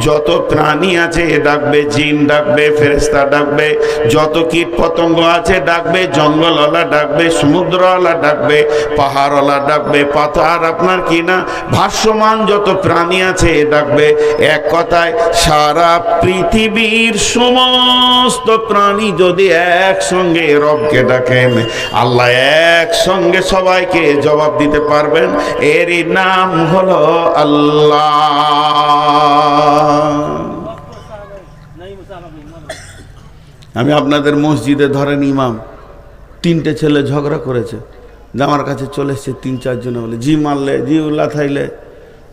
যত প্রাণী আছে ডাকবে, জিন ডাকবে, ফেরেশতা ডাকবে, যত কীট পতঙ্গ আছে ডাকবে, জঙ্গলওয়ালা ডাকবে, সমুদ্রওয়ালা ডাকবে, পাহাড়ওয়ালা ডাকবে, পাতার আপনার কিনা ভাসমান যত প্রাণী আছে ডাকবে। এক কথায়, সারা পৃথিবীর সমস্ত প্রাণী যদি একসঙ্গে রবকে ডাকেন, আল্লাহ একসঙ্গে সবাইকে জবাব দিতে পারবেন। এরই নাম হলো আল্লাহ। আমি আপনাদের মসজিদে ধরেন ইমাম, 3টে ছেলে ঝগড়া করেছে, আমার কাছে চলে এসছে 3-4 জনে, বলে জি মারলে, জি উল্লা থাইলে,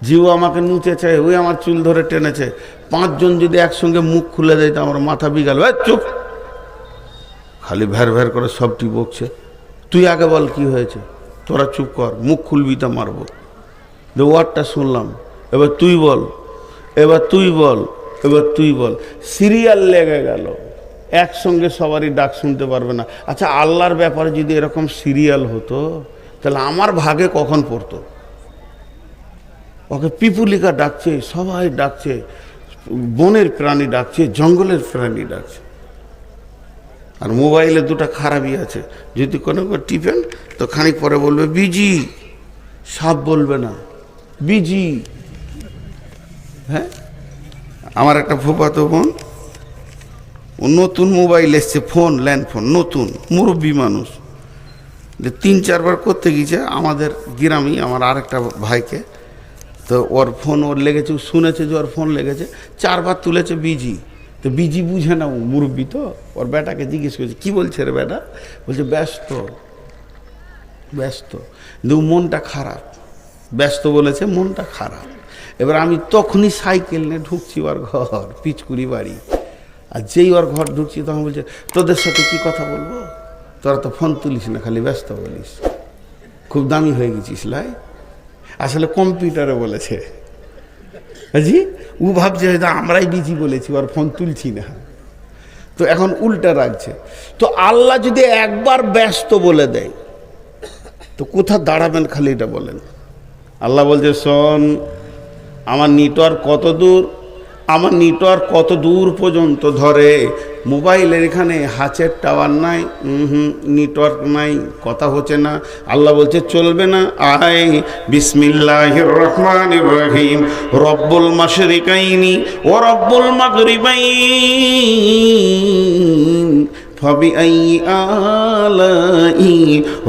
জিও আমাকে নুচেছে, ওই আমার চুল ধরে টেনেছে। 5 জন যদি একসঙ্গে মুখ খুলে দেয়, তো আমার মাথা বিগাল। চুপ, খালি ভ্যার ভ্যার করে সবটি বকছে। তুই আগে বল কি হয়েছে, তোরা চুপ কর, মুখ খুলবি তা মারবো। ওয়ার্ডটা শুনলাম, এবার তুই বল, এবার তুই বল, এবার তুই বল। সিরিয়াল লেগে গেল, একসঙ্গে সবারই ডাক শুনতে পারবে না। আচ্ছা, আল্লাহর ব্যাপারে যদি এরকম সিরিয়াল হতো, তাহলে আমার ভাগে কখন পড়তো? ওকে পিপুলিকা ডাকছে, সবাই ডাকছে, বনের প্রাণী ডাকছে, জঙ্গলের প্রাণী ডাকছে। আর মোবাইলে দুটো খারাপই আছে, যদি কোনো টিপেন তো খানিক পরে বলবে বিজি, সাপ বলবে না, বিজি। হ্যাঁ, আমার একটা ফুফাতো বোন, নতুন মোবাইল এসছে, ফোন, ল্যান্ড ফোন, নতুন, মুরব্বী মানুষ, যে 3-4 বার করতে গিয়েছে আমাদের গ্রামেই আমার আরেকটা ভাইকে, তো ওর ফোন ওর লেগেছে, শুনেছে যে ওর ফোন লেগেছে, 4 বার তুলেছে বিজি। তো বিজি বুঝে না, ও মুরব্বী তো, ওর বেটাকে জিজ্ঞেস করেছে কী বলছে রে বেটা, বলছে ব্যস্ত, ব্যস্ত, কিন্তু মনটা খারাপ, ব্যস্ত বলেছে, মনটা খারাপ। এবার আমি তখনই সাইকেল নিয়ে ঢুকছি ওর ঘর, পিচকুড়ি বাড়ি, আর যেই ওর ঘর ঢুকছি তখন বলছে তোদের সাথে কি কথা বলবো, তোরা তো ফোন তুলিস না, খালি ব্যস্ত বলিস, খুব দামি হয়ে গেছিস লাই। আসলে কম্পিউটারে বলেছে, জি, ও ভাবছে হয়তো আমরাই বিজি বলেছি, ওর ফোন তুলছি না, তো এখন উল্টা রাখছে। তো আল্লাহ যদি একবার ব্যস্ত বলে দেয় তো কোথা দাঁড়াবেন, খালি এটা বলেন। আল্লাহ বলছে শোন, আমার নেটওয়ার্ক কত দূর, আমার নেটওয়ার্ক কত দূর পর্যন্ত ধরে, মোবাইলের এখানে হাতের টাওয়ার নাই, নেটওয়ার্ক নাই, কথা হচ্ছে না। আল্লাহ বলছে চলবে না, আয় বিসমিল্লাহির রহমানির রহিম, রব্বুল মাশরিকাইনি ও রব্বুল মাগরিবাইন ফাবিআইয়ি আলাই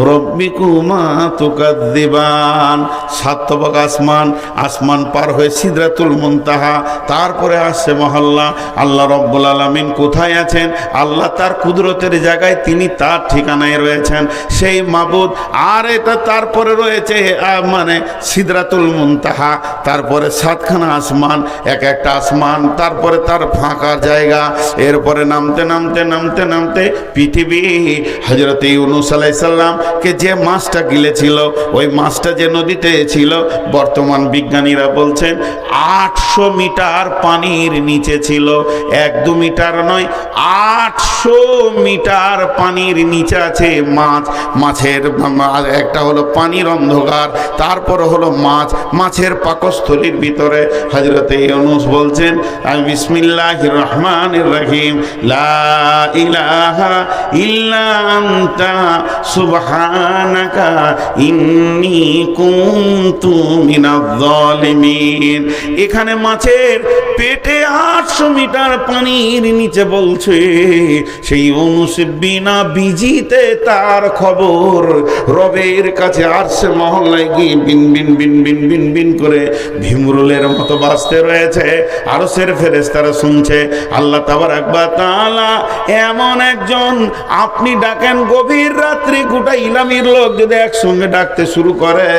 রব্বিকুমা তুকাযযিবান। সাতবক আসমান, আসমান পার হয়ে সিদরাতুল মুনতাহা, তারপরে আসছে মহল্লা। আল্লাহ রব্বুল আলামিন কোথায় আছেন? আল্লাহ তার কুদরতের জায়গায়, তিনি তার ঠিকানায় রয়েছেন, সেই মাবুদ। আর এটা তারপরে রয়েছে মানে সিদরাতুল মুনতাহা, তারপরে 7খানা আসমান, এক একটা আসমান, তারপরে তার ফাঁকা জায়গা, এরপরে নামতে নামতে নামতে নামতে পৃথিবী। হযরত ইউনূস আলাইহিস সালামকে যে মাছটা গিলেছিল, ওই মাছটা যে নদীতে ছিল, বর্তমান বিজ্ঞানীরা বলছেন 800 মিটার পানির নিচে ছিল, 1-2 মিটার নয়, 800 মিটার পানির নিচে আছে মাছ। মাছের একটা হলো পানির অন্ধকার, তারপর হলো মাছ, মাছের পাকস্থলীর ভিতরে হযরত ইউনূস বলছেন আমি বিসমিল্লাহির রহমানির রহিম, লা ইলাহা ইল্লা আনতা সুবহানাকা ইন্নী কুনতু মিনাজ জালিমিন। এখানে মাছের পেটে 800 মিটার পানির নিচে বলছে সেই ইউনূস বিনা বিজিতে তার খবর রবের কাছে আরশে মহল্লায় গিয়ে বিন বিন বিন বিন বিন বিন করে ভিমরুলের মতো বাজতে রয়েছে। আরশের ফেরেশতারা শুনছে। আল্লাহ তাবারাক ওয়া তাআলা এমন একজন, আপনি ডাকেন গভীর রাত্রি, গোটা ইলামির লোক যদি একসঙ্গে ডাকতে শুরু করে,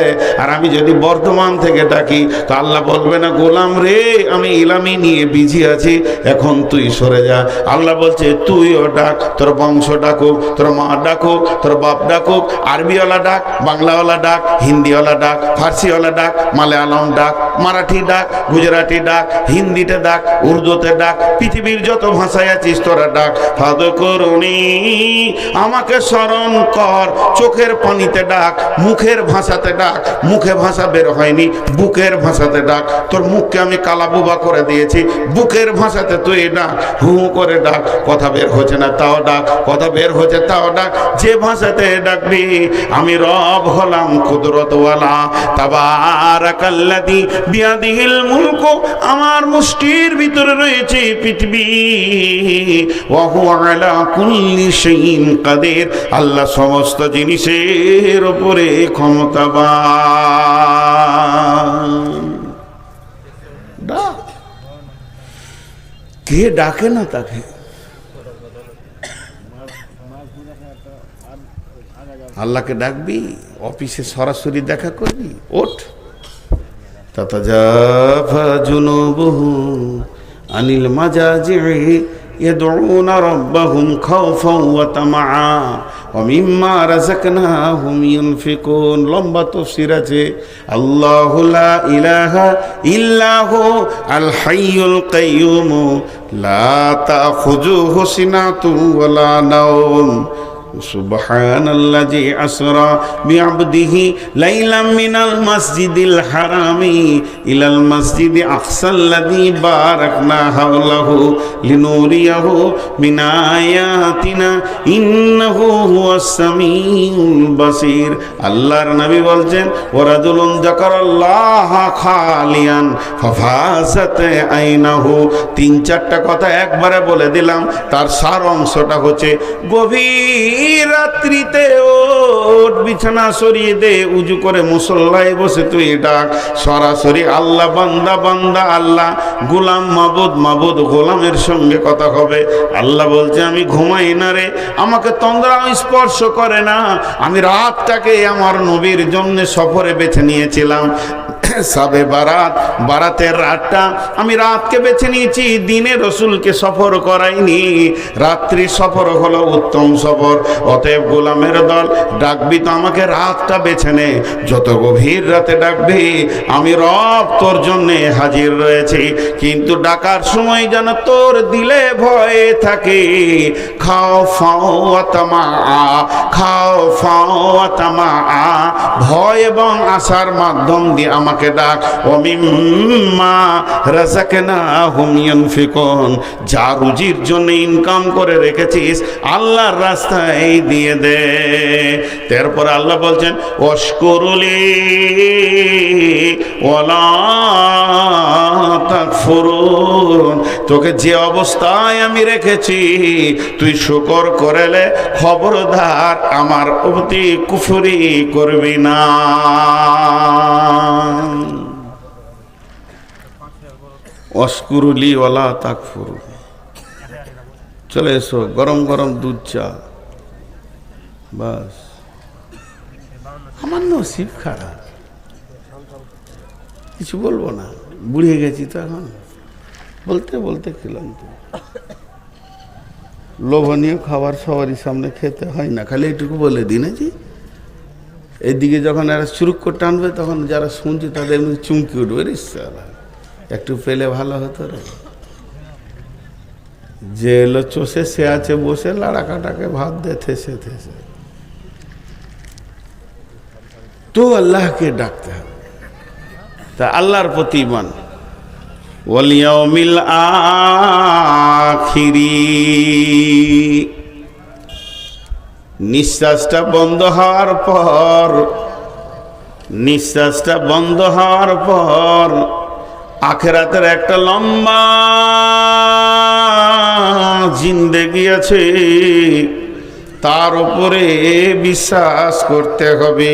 আর আমি যদি বর্ধমান থেকে ডাকি, তো আল্লাহ বলবে না গোলাম রে, আমি ইলামি নিয়ে বিজি আছি, এখন তুই সরে যা। আল্লাহ বলছে তুইও ডাক, তোর বংশ ডাকুক, তোর মা ডাকুক, তোর বাপ ডাকুক, আরবিওয়ালা ডাক, বাংলাওয়ালা ডাক, হিন্দিওয়ালা ডাক, ফার্সিওয়ালা ডাক, মালায়ালম ডাক, মারাঠি ডাক, গুজরাটি ডাক, হিন্দিতে ডাক, উর্দুতে ডাক, পৃথিবীর যত ভাষায় আছিস তোরা ডাক। ফাদকুরুনি, আমাকে স্মরণ কর, চোখের পানিতে ডাক, মুখের ভাষাতে ডাক, মুখে ভাষা বের হয়নি, বুকের ভাষাতে ডাক, তোর মুখকে আমি কালাবুবা করে দিয়েছি, বুকের ভাষাতে তুই ডাক, হু করে ডাক, কথা বের হচ্ছে না তাও ডাক, কথা বের হচ্ছে তাও ডাক, যে ভাষাতে ডাকবি আমি রব হলাম কুদরতওয়ালা। তাবারাকাল্লাযী বিয়াদিহিল মুলকু, আমার মুষ্টির ভিতরে রয়েছে পৃথিবী, ওয়া হুয়া আলা কুল্লি শাইইন কাদির, আল্লাহ সমস্ত জিনিসের উপরে ক্ষমতাবান। ডাক, কে ডাকে না তাকে? আল্লাহকে ডাকবি, অফিসে সরাসরি দেখা করবি, ওঠ। তাতাজাফা জুনুবুহু আনিল মাজাজি'i ইয়াদউনা রাব্বাহুম খাওফান ওয়া তামাআ ওয়া মিম্মা রাযাকনাহুম ইউনফিকুন। লম্বা তাফসীর আছে। আল্লাহু লা ইলাহা ইল্লাহু আল হাইয়ুল কাইয়্যুম লা তাখুযুহু সিনাতুন ওয়া লা নাওম সুবহানাল্লাযী আসরা বিআবদিহি লাইলাম মিনাল মাসজিদিল হারামি ইলাল মাসজিদি আকসাল্লাযী বারাকনা হাওলাহু লিনুরিয়াহু মিন আয়াতিনা ইন্নাহু হুয়াস সামিউল বাসীর। আল্লাহর নবী বলছেন, ওয়ারাজুলুন যাকারাল্লাহা খালিয়ান ফাফাসাত আইনাহু। তিন চারটা কথা একবারে বলে দিলাম, তার সার অংশটা হচ্ছে গভীর রাত্রিতে ওঠ, বিছানা সরিয়ে দে, উজু করে মুসল্লায় বসে তুই ডাক, সরাসরি আল্লাহ বান্দা বান্দা আল্লাহ, গোলাম মাবুদ মাবুদ গোলামের সঙ্গে কথা হবে। আল্লাহ বলছে, আমি ঘুমাই না রে, আমাকে তন্দ্রা স্পর্শ করে না, আমি রাতটাকে আমার নবীর জন্য সফরে বেছে নিয়েছিলাম। সাবে বারাত, বারাতের রাতটা আমি রাতকে বেছে নিয়েছি, দিনে রসুলকে সফর করাইনি। রাত্রি সফর হলো উত্তম সফর। অতএব গোলামের দল, ডাকবি তো আমাকে রাতটা বেছে নে, যত গভীর রাতে ডাকবি আমি রব তোর জন্যে হাজির রয়েছি। কিন্তু ডাকার সময় যেন তোর দিলে ভয় থাকে। খাও ফাও আতামা, খাও ফাও আতামা, ভয় এবং আশার মাধ্যম দিয়ে আমাকে ডাক। ও মিম্মা রাযাকনাহুম ইউনফিকুন, যা রুজির জন্য ইনকাম করে রেখেছিস আল্লাহর রাস্তায় দিয়ে দে। তারপর আল্লাহ বলছেন, ওয়াশকুরুলি ওয়ালা তাকফুরুন, তোকে যে অবস্থায় আমি রেখেছি তুই শুকর করেলে খবরদার আমার প্রতি কুফরি করবি না। ওয়াশকুরুলি ওয়ালা তাকফুরুন। চলে এসো, গরম গরম দুধ চা। বাস, আমার নসিব খারাপ, কিছু বলবো না, বুড়িয়ে গেছি তো এখন, বলতে বলতে ক্লান্ত। লোভনীয় খাবার সবারই সামনে খেতে হয় না, খালি এইটুকু বলে দিন জি। এইদিকে যখন এরা চুরুক করে টানবে তখন যারা শুনছে তাদের এমনি চুমকি উঠবে, রিসালা একটু পেলে ভালো হতো রে। যে এলো চষে সে আছে বসে, লাড়া কাটাকে ভাত দে থেসে থেসে। তো আল্লাহকে ডাকতে হবে, তা আল্লাহর প্রতি ঈমান। ওয়াল ইয়াউমিল আখিরি, নিঃশ্বাসটা বন্ধ হওয়ার পর, নিঃশ্বাসটা বন্ধ হওয়ার পর আখিরাতের একটা লম্বা জিন্দেগি আছে, তার উপরে বিশ্বাস করতে হবে।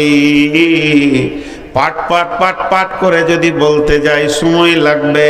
পাট পাট পাট পাট করে যদি বলতে যাই সময় লাগবে।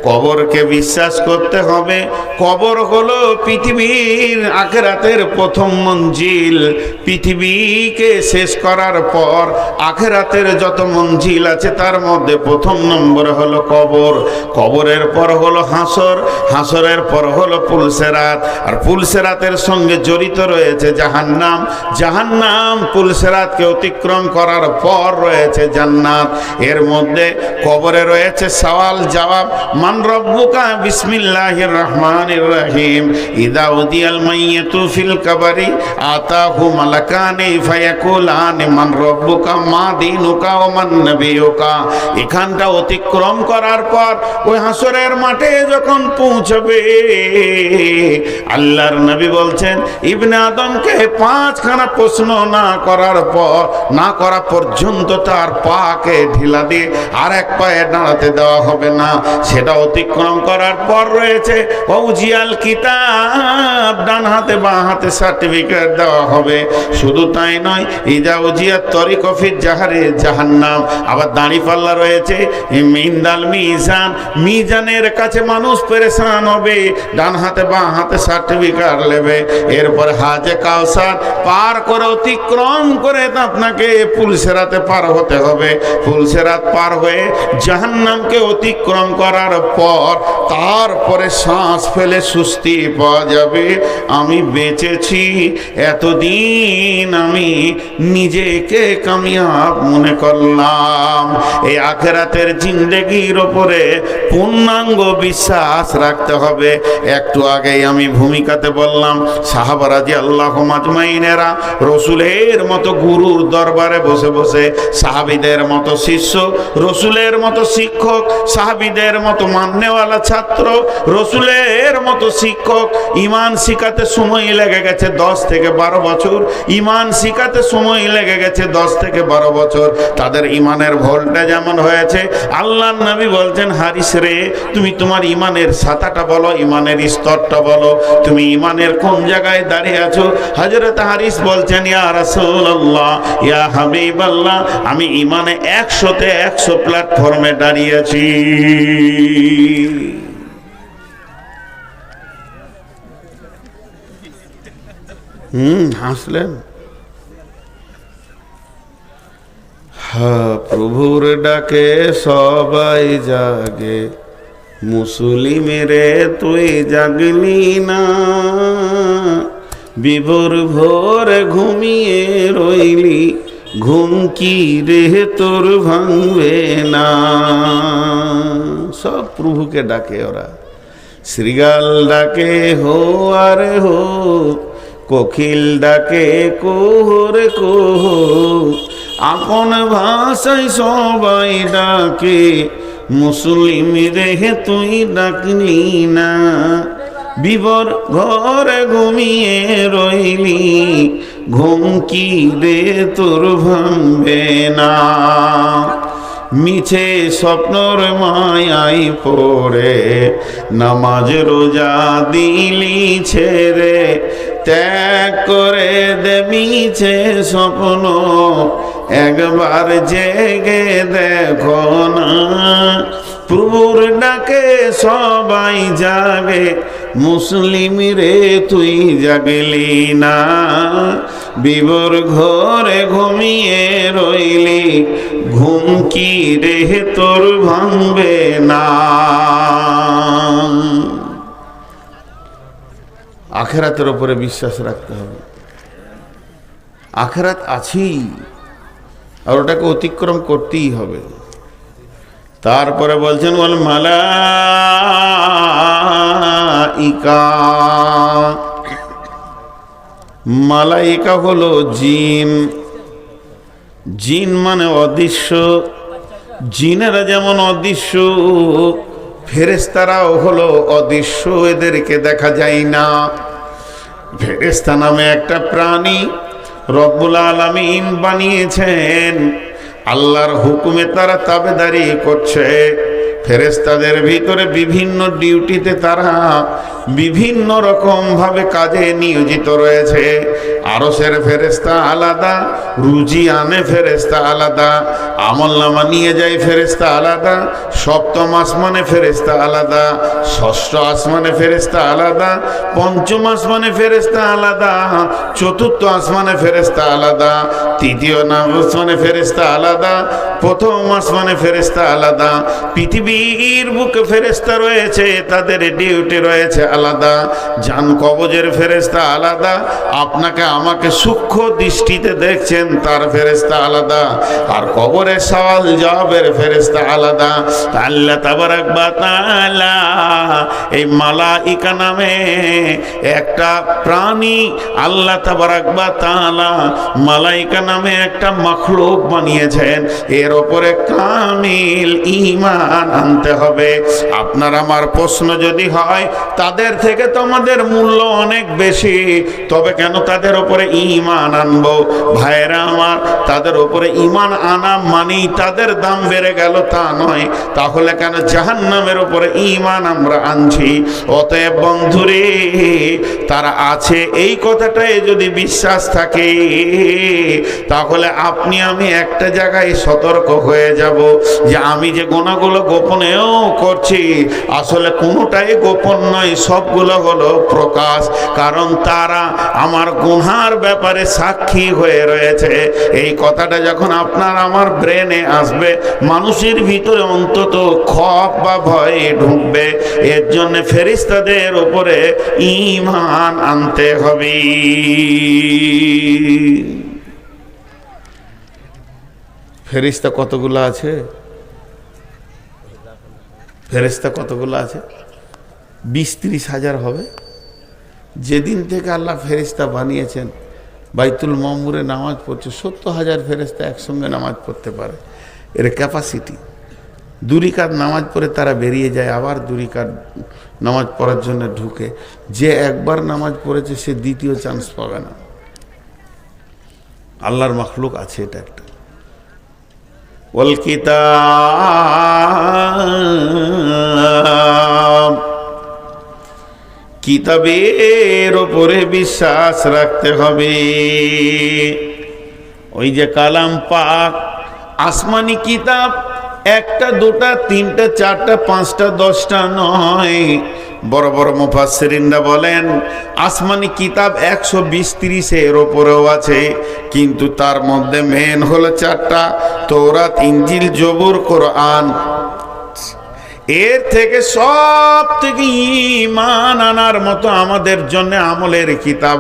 কবরকে বিশ্বাস করতে হবে। কবর হলো পৃথিবীর আখিরাতের প্রথম মঞ্জিল। পৃথিবীকে শেষ করার পর আখিরাতের যত মঞ্জিল আছে তার মধ্যে প্রথম নম্বর হলো কবর। কবরের পর হলো হাসর, হাসরের পর হলো পুলসেরাত, আর পুলসেরাতের সঙ্গে জড়িত রয়েছে জাহান্নাম। জাহান্নাম পুলসেরাতকে অতিক্রম করার পর রয়েছে জান্নাত। এর মধ্যে কবরে রয়েছে সওয়াল জবাব। মান রব্বুকা, বিসমিল্লাহির রহমানির রহিম। ইদা উদিয়াল মাইয়িতু ফিল কবরি আতাহু মালাকানি ফায়াকুলানি মান রব্বুকা মা দীনুকা ওয়া মান নবিয়ুকা। এখানটা অতিক্রম করার পর ওই হাসরের মাঠে যখন পৌঁছবে, আল্লাহর নবী বলছেন ইবনে আদমকে 5খানা প্রশ্ন না করা পর্যন্ত তার পাকে ঢিলা দিয়ে আর এক পায়ে দাঁড়াতে দেওয়া হবে না। সেটা অতিক্রম করার পর রয়েছে ওজিয়াল কিতাব, ডান হাতে বাঁ হাতে সার্টিফিকেট দেওয়া হবে। শুধু তাই নয়, ইজা উজিয়াত তরিক ফি জাহারে জাহান্নাম। আবার দাঁড়িপাল্লা রয়েছে, মিন্দাল মিজান, মিজানের কাছে মানুষ পেরেশান হবে। ডান হাতে বাঁ হাতে সার্টিফিকেট নেবে। এরপর হাজে কাউসার পার করে অতিক্রম করে আপনাকে পুলসেরাতে পার হতে হবে। হবে। ফুলসেরাত পার হয়ে জাহান্নামকে অতিক্রম করার পর তারপরে শ্বাস ফেলে সুস্থি পাওয়া যাবে। আমি বেঁচেছি, এতদিন আমি নিজেকে কামিয়াব মনে করলাম। এই আখিরাতের জিন্দেগির ওপরে পূর্ণাঙ্গ বিশ্বাস রাখতে হবে। একটু আগেই আমি ভূমিকাতে বললাম, সাহাবা রাদিয়াল্লাহু আজমাইনেরা রসুলের মতো গুরুর দরবারে বসে বসে, সাহাবীদের মতো শিষ্য, রসুলের মতো শিক্ষক, সাহাবীদের মতো মাননেওয়ালা ছাত্র, রসুলের মতো শিক্ষক। ইমান শিখাতে সময় লেগে গেছে 10 থেকে 12 বছর, ইমান শিখাতে সময় লেগে গেছে 10 থেকে 12 বছর। তাদের ইমানের ভোল্টেজ এমন হয়েছে, আল্লাহর নবী বলছেন, হারিস রে, তুমি তোমার ইমানের সাতাটা বলো, ইমানের স্তরটা বলো, তুমি ইমানের কোন জায়গায় দাঁড়িয়ে আছো। হযরত হারিস বলছেন, ইয়া রাসূলুল্লাহ, ইয়া হাবিবাল্লাহ, আমি ইমানে 100তে 100 প্ল্যাটফর্মে দাঁড়িয়ে আছি। হাসলেন। হ্যাঁ, প্রভুর ডাকে সবাই জাগে, মুসলিমেরে তুই জাগলি না, বিভোর ভোরে ঘুমিয়ে রইলি, ঘুম কি রে তোর ভাঙবে না। সব প্রভুকে ডাকে ওরা। শ্রীগাল ডাকে হো আর হো, কোকিল ডাকে কোহরে কোহ, আপন ভাষায় সবাই ডাকে, মুসলিম রে তুই ডাকলি না, বিবর ঘরে ঘুমিয়ে রইলি, ঘুম কি রে তোর ভাঙবে না। মিছে স্বপ্নর মায়াই পড়ে নামাজ রোজা দিলি ছেড়ে, ত্যাগ করে দে মিছে স্বপ্ন, একবার জেগে দেখো না, প্রভুর ডাকে সবাই জাগে, মুসলিম রে তুই জাগলি না, বিবর ঘরে ঘুমিয়ে রইলি, ঘুম কি রে তোর ভাঙবে না। আখিরাতের উপরে বিশ্বাস রাখতে হবে। আখিরাত আছেই, আর ওটাকে অতিক্রম করতেই হবে। তারপরে বলছেন, ওয়াল মালাইকা, মালাইকা হলো জিন। জিন মানে অদৃশ্য। জিনেরা যেমন অদৃশ্য, ফেরেশতারাও হলো অদৃশ্য, এদেরকে দেখা যায় না। ফেরেশতা নামে একটা প্রাণী রব্বুল আলামিন বানিয়েছেন, আল্লাহর হুকুমে তারা তাবেদারি করছে। ফেরেশতাদের ভিতরে বিভিন্ন ডিউটিতে তারা বিভিন্ন রকম ভাবে কাজে নিয়োজিত রয়েছে। আরশের ফেরেশতা আলাদা, রুজি আনে ফেরেশতা আলাদা, আমলনামা নিয়ে যায় ফেরেশতা আলাদা, সপ্তম আসমানে ফেরেশতা আলাদা, ষষ্ঠ আসমানে ফেরেশতা আলাদা, পঞ্চম আসমানে ফেরেশতা আলাদা, চতুর্থ আসমানে ফেরেশতা আলাদা, তৃতীয় আসমানে ফেরেশতা আলাদা, প্রথম আসমানে ফেরেশতা আলাদা। পৃথিবীর বুকে ফেরেশতা রয়েছে, তাদের ডিউটি রয়েছে আলাদা। জান কবজের ফেরেশতা আলাদা, আপনাকে আমাকে সূক্ষ্ম দৃষ্টিতে দেখছেন তার ফেরেশতা আলাদা, আর কবরের সওয়াল জবাবের ফেরেশতা আলাদা। আল্লাহ তাবারাক ওয়া তাআলা এই মালাইকা নামে একটা প্রাণী, আল্লাহ তাবারাক ওয়া তাআলা মালাইকা নামে একটা মাখলুক বানিয়েছেন। এর উপরে কামিল ঈমান আনতে হবে। আপনার আমার প্রশ্ন যদি হয়, তাদের থেকে তো আমাদের মূল্য অনেক বেশি, তবে কেন তাদের উপরে ঈমান আনবো? ভাইরা আমার, তাদের উপরে ঈমান আনা মানেই তাদের দাম বেড়ে গেল তা নয়। তাহলে কেন জাহান্নামের উপরে ঈমান আমরা আনছি? অতএব বন্ধুরে, তারা আছে এই কথাটাই যদি বিশ্বাস থাকে, তাহলে আপনি আমি একটা জায়গায় সতর্ক হয়ে যাব যে আমি যে গুনাহগুলো গোপনেও করছি, আসলে কোনোটাই গোপন নয়, সবগুলো হলো প্রকাশ, কারণ তারা আমার গুনহার ব্যাপারে সাক্ষী হয়ে রয়েছে। এই কথাটা যখন আপনার আমার ব্রেনে আসবে, মানুষের ভিতরে অন্তত খপ বা ভয় ঢুকবে। এর জন্য ফেরেশতাদের উপরে ঈমান আনতে হবে। ফেরেশতা কতগুলো আছে? ফেরেশতা কতগুলো আছে? 20-30 হাজার হবে। যেদিন থেকে আল্লাহ ফেরেশতা বানিয়েছেন, বাইতুল মামুরে নামাজ পড়ছে 70,000 ফেরেশতা একসঙ্গে নামাজ পড়তে পারে। এর ক্যাপাসিটি। 2 রাকাত নামাজ পড়ে তারা বেরিয়ে যায়, আবার 2 রাকাত নামাজ পড়ার জন্য ঢুকে। যে একবার নামাজ পড়েছে সে দ্বিতীয় চান্স পাবে না। আল্লাহর মাখলুক আছে এটা একটা। ওয়াল কিতাব, কিতাবের উপরে বিশ্বাস রাখতে হবে। ওই যে কালাম পাক, আসমানি কিতাব, 1টা 2টা 3টা 4টা 5টা 10টা নয়। বড় বড় মুফাসসিরিনরা বলেন আসমানি কিতাব 120-130-এর ওপরেও আছে, কিন্তু তার মধ্যে মেন হলো 4টা, তৌরাত, ইনজিল, জবুর, কোরআন। এর থেকে সব থেকে ঈমান আনার মতো আমাদের জন্য আমলের কিতাব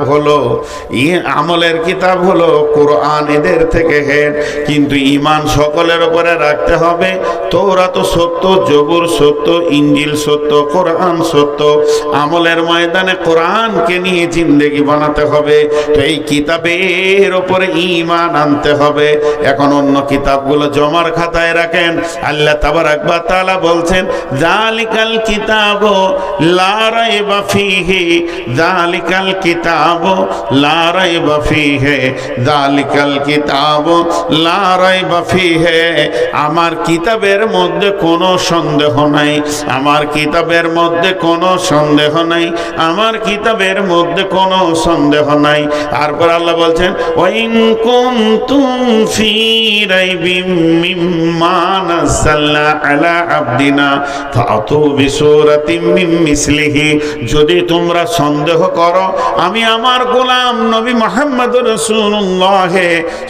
হলো কোরআন। এদের থেকে হেড, কিন্তু ঈমান সকলের উপরে রাখতে হবে। তৌরাত সত্য, জবুর সত্য, ইনজিল সত্য, কোরআন সত্য। আমলের ময়দানে কোরআনকে নিয়ে জিন্দেগি বানাতে হবে। তো এই কিতাবের উপরে ঈমান আনতে হবে। এখন অন্য কিতাবগুলো জমার খাতায় রাখেন। আল্লাহ তাবারাক ওয়া তাআলা বলছেন, যালিকাল কিতাবু লা রাইবা ফীহি, যালিকাল কিতাবু লা রাইবা ফীহি, যালিকাল কিতাবু লা রাইবা ফীহি। আমার কিতাবের মধ্যে কোনো সন্দেহ নাই, আমার কিতাবের মধ্যে কোনো সন্দেহ নাই, আমার কিতাবের মধ্যে কোনো সন্দেহ নাই। তারপর আল্লাহ বলছেন, ওয়া ইন কুনতুম ফী রাইবিম মিম্মা নাযালনা আলা আবদিনা ফাতু বিসূরাতিম মিন মিসলিহি। যদি তোমরা সন্দেহ করো আমি আমার গোলাম নবী মুহাম্মদুর রাসূলুল্লাহ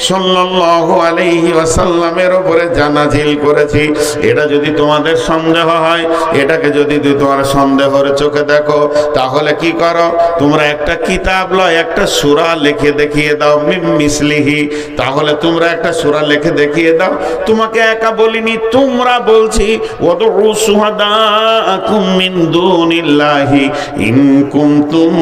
সাল্লাল্লাহু আলাইহি ওয়াসাল্লামের উপরে জানাজিল করেছি, এটা যদি তোমাদের সন্দেহ হয়, এটাকে যদি তোমার সন্দেহের চোখে দেখো, তাহলে কি করো, তোমরা একটা কিতাব লয়, একটা সূরা লিখে দেখিয়ে দাও, মিন মিসলিহি। তাহলে তোমরা একটা সূরা লিখে দেখিয়ে দাও। তোমাকে একা বলিনি, তোমরা বলছি, ওয়াদউ শুহাদাকুম মিন দুনিল্লাহি ইন কুনতুম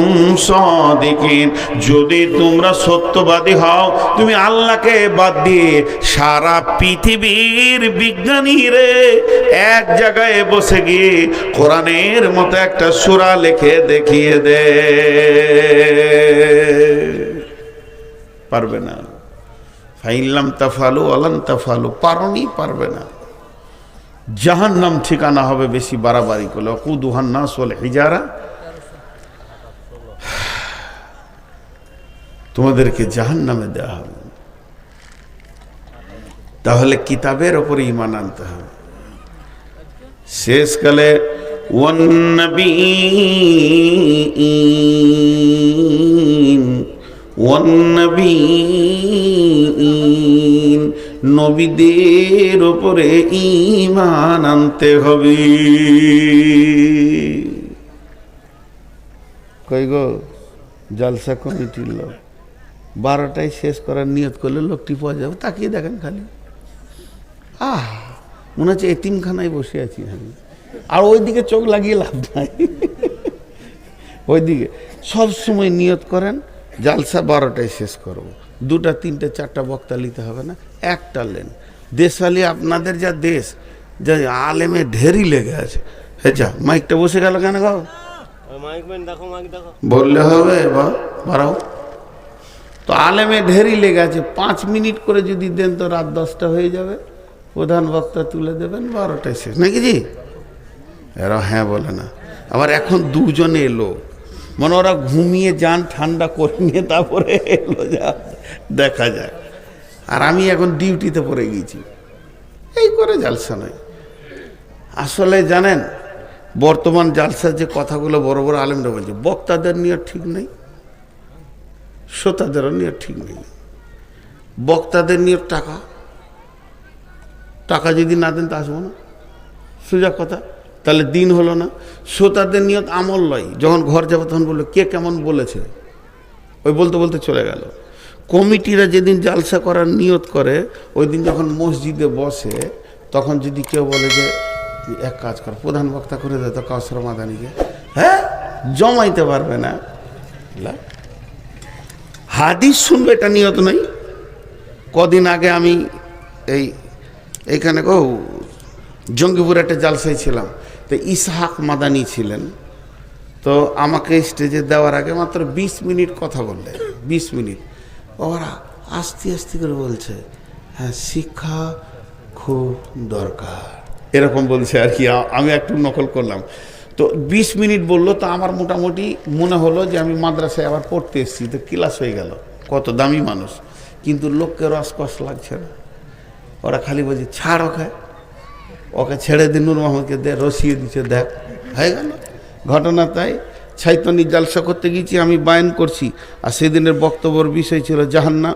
সাদিকিন। যদি তোমরা সত্যবাদী হও, তুমি আল্লাহকে বাদ দিয়ে সারা পৃথিবীর বিজ্ঞানীরে এক জায়গায় বসে গিয়ে কোরআনের মতো একটা সূরা লিখে দেখিয়ে দে, পারবে না। ফাইল্লাম তাফালু ওয়ালান তাফালু, পারবে না। জাহান্নাম ঠিকানা হবে বেশি বাড়াবাড়ি করলে। ওয়াকুদুহান নাস ওয়াল হিজারা, তোমাদেরকে জাহান্নামে দেওয়া হবে। তাহলে কিতাবের উপরে ঈমান আনতে হবে। শেষকালে ওয়ান্নবীন, নবীদের উপরে ঈমান আনতে হবে। কই গো জালসা কমিটির লোক, 12টায় শেষ করার নিয়ত করলে লোকটি পাওয়া যাবে। তাকিয়ে দেখেন খালি, মনে হচ্ছে এতিমখানায় বসে আছি আমি। আর ওইদিকে চোখ লাগিয়ে লাভ নাই। ওইদিকে সব সময় নিয়ত করেন জালসা 12টায় শেষ করবো। 2টা 3টা 4টা বক্তা নিতে হবে না, একটা লেন। দেশালি আপনাদের যা দেশ, যা আলেমে ঢেরি লেগে আছে। হ্যাঁ, মাইকটা বসে গেল কেন গো? বললে হবে বাড়াও তো। আলেমে ঢেরি লেগে আছে, 5 মিনিট করে যদি দেন তো রাত 10টা হয়ে যাবে। প্রধান বক্তা তুলে দেবেন, 12টায় শেষ, নাকি জি? এরা হ্যাঁ বলে না। আবার এখন 2জনে এলো, মানে ওরা ঘুমিয়ে যান, ঠান্ডা করে নিয়ে তারপরে এলো, যা দেখা যায়। আর আমি এখন ডিউটিতে পড়ে গেছি, এই করে জালসা নয়। আসলে জানেন, বর্তমান জালসার যে কথাগুলো বড় বড় আলেমরা বলছে, বক্তাদের নিয়ে ঠিক নেই, শ্রোতাদেরও নিয়ে ঠিক নেই। বক্তাদের নিয়ে টাকা যদি না দেন তা আসবো না, সোজা কথা, তাহলে দিন হলো না। শ্রোতাদের নিয়ত আমল লয়, যখন ঘর যাবো তখন বললো কে কেমন বলেছে, ওই বলতে বলতে চলে গেল। কমিটিরা যেদিন জালসা করার নিয়ত করে, ওই দিন যখন মসজিদে বসে, তখন যদি কেউ বলে যে এক কাজ কর, প্রধান বক্তা করে দেয় তো কাউসার মাদানিকে, হ্যাঁ জমাইতে পারবে না। হাদিস শুনবে এটা নিয়ত নয়। কদিন আগে আমি এইখানে জঙ্গিপুর একটা জালসায় ছিলাম, তো ইসহাক মাদানি ছিলেন। তো আমাকে স্টেজে দেওয়ার আগে মাত্র 20 মিনিট কথা বললেন, 20 মিনিট। ওরা আস্তে আস্তে করে বলছে, হ্যাঁ শিক্ষা খুব দরকার, এরকম বলছে আর কি। আমি একটু নকল করলাম। তো 20 মিনিট বললো, তো আমার মোটামুটি মনে হলো যে আমি মাদ্রাসায় আবার পড়তে এসেছি, তো ক্লাস হয়ে গেল। কত দামি মানুষ, কিন্তু লোককে রসকস লাগছে না। ওরা খালি বলছে ছাড় ওকে ছেড়ে দিন, নূর মোহাম্মদকে দে, রসিয়ে দিচ্ছে, দেখ হয়ে গেল ঘটনা। তাই ছাইতনি জালসা করতে গিয়েছি, আমি বায়ান করছি, আর সেদিনের বক্তব্যের বিষয় ছিল জাহান্নাম,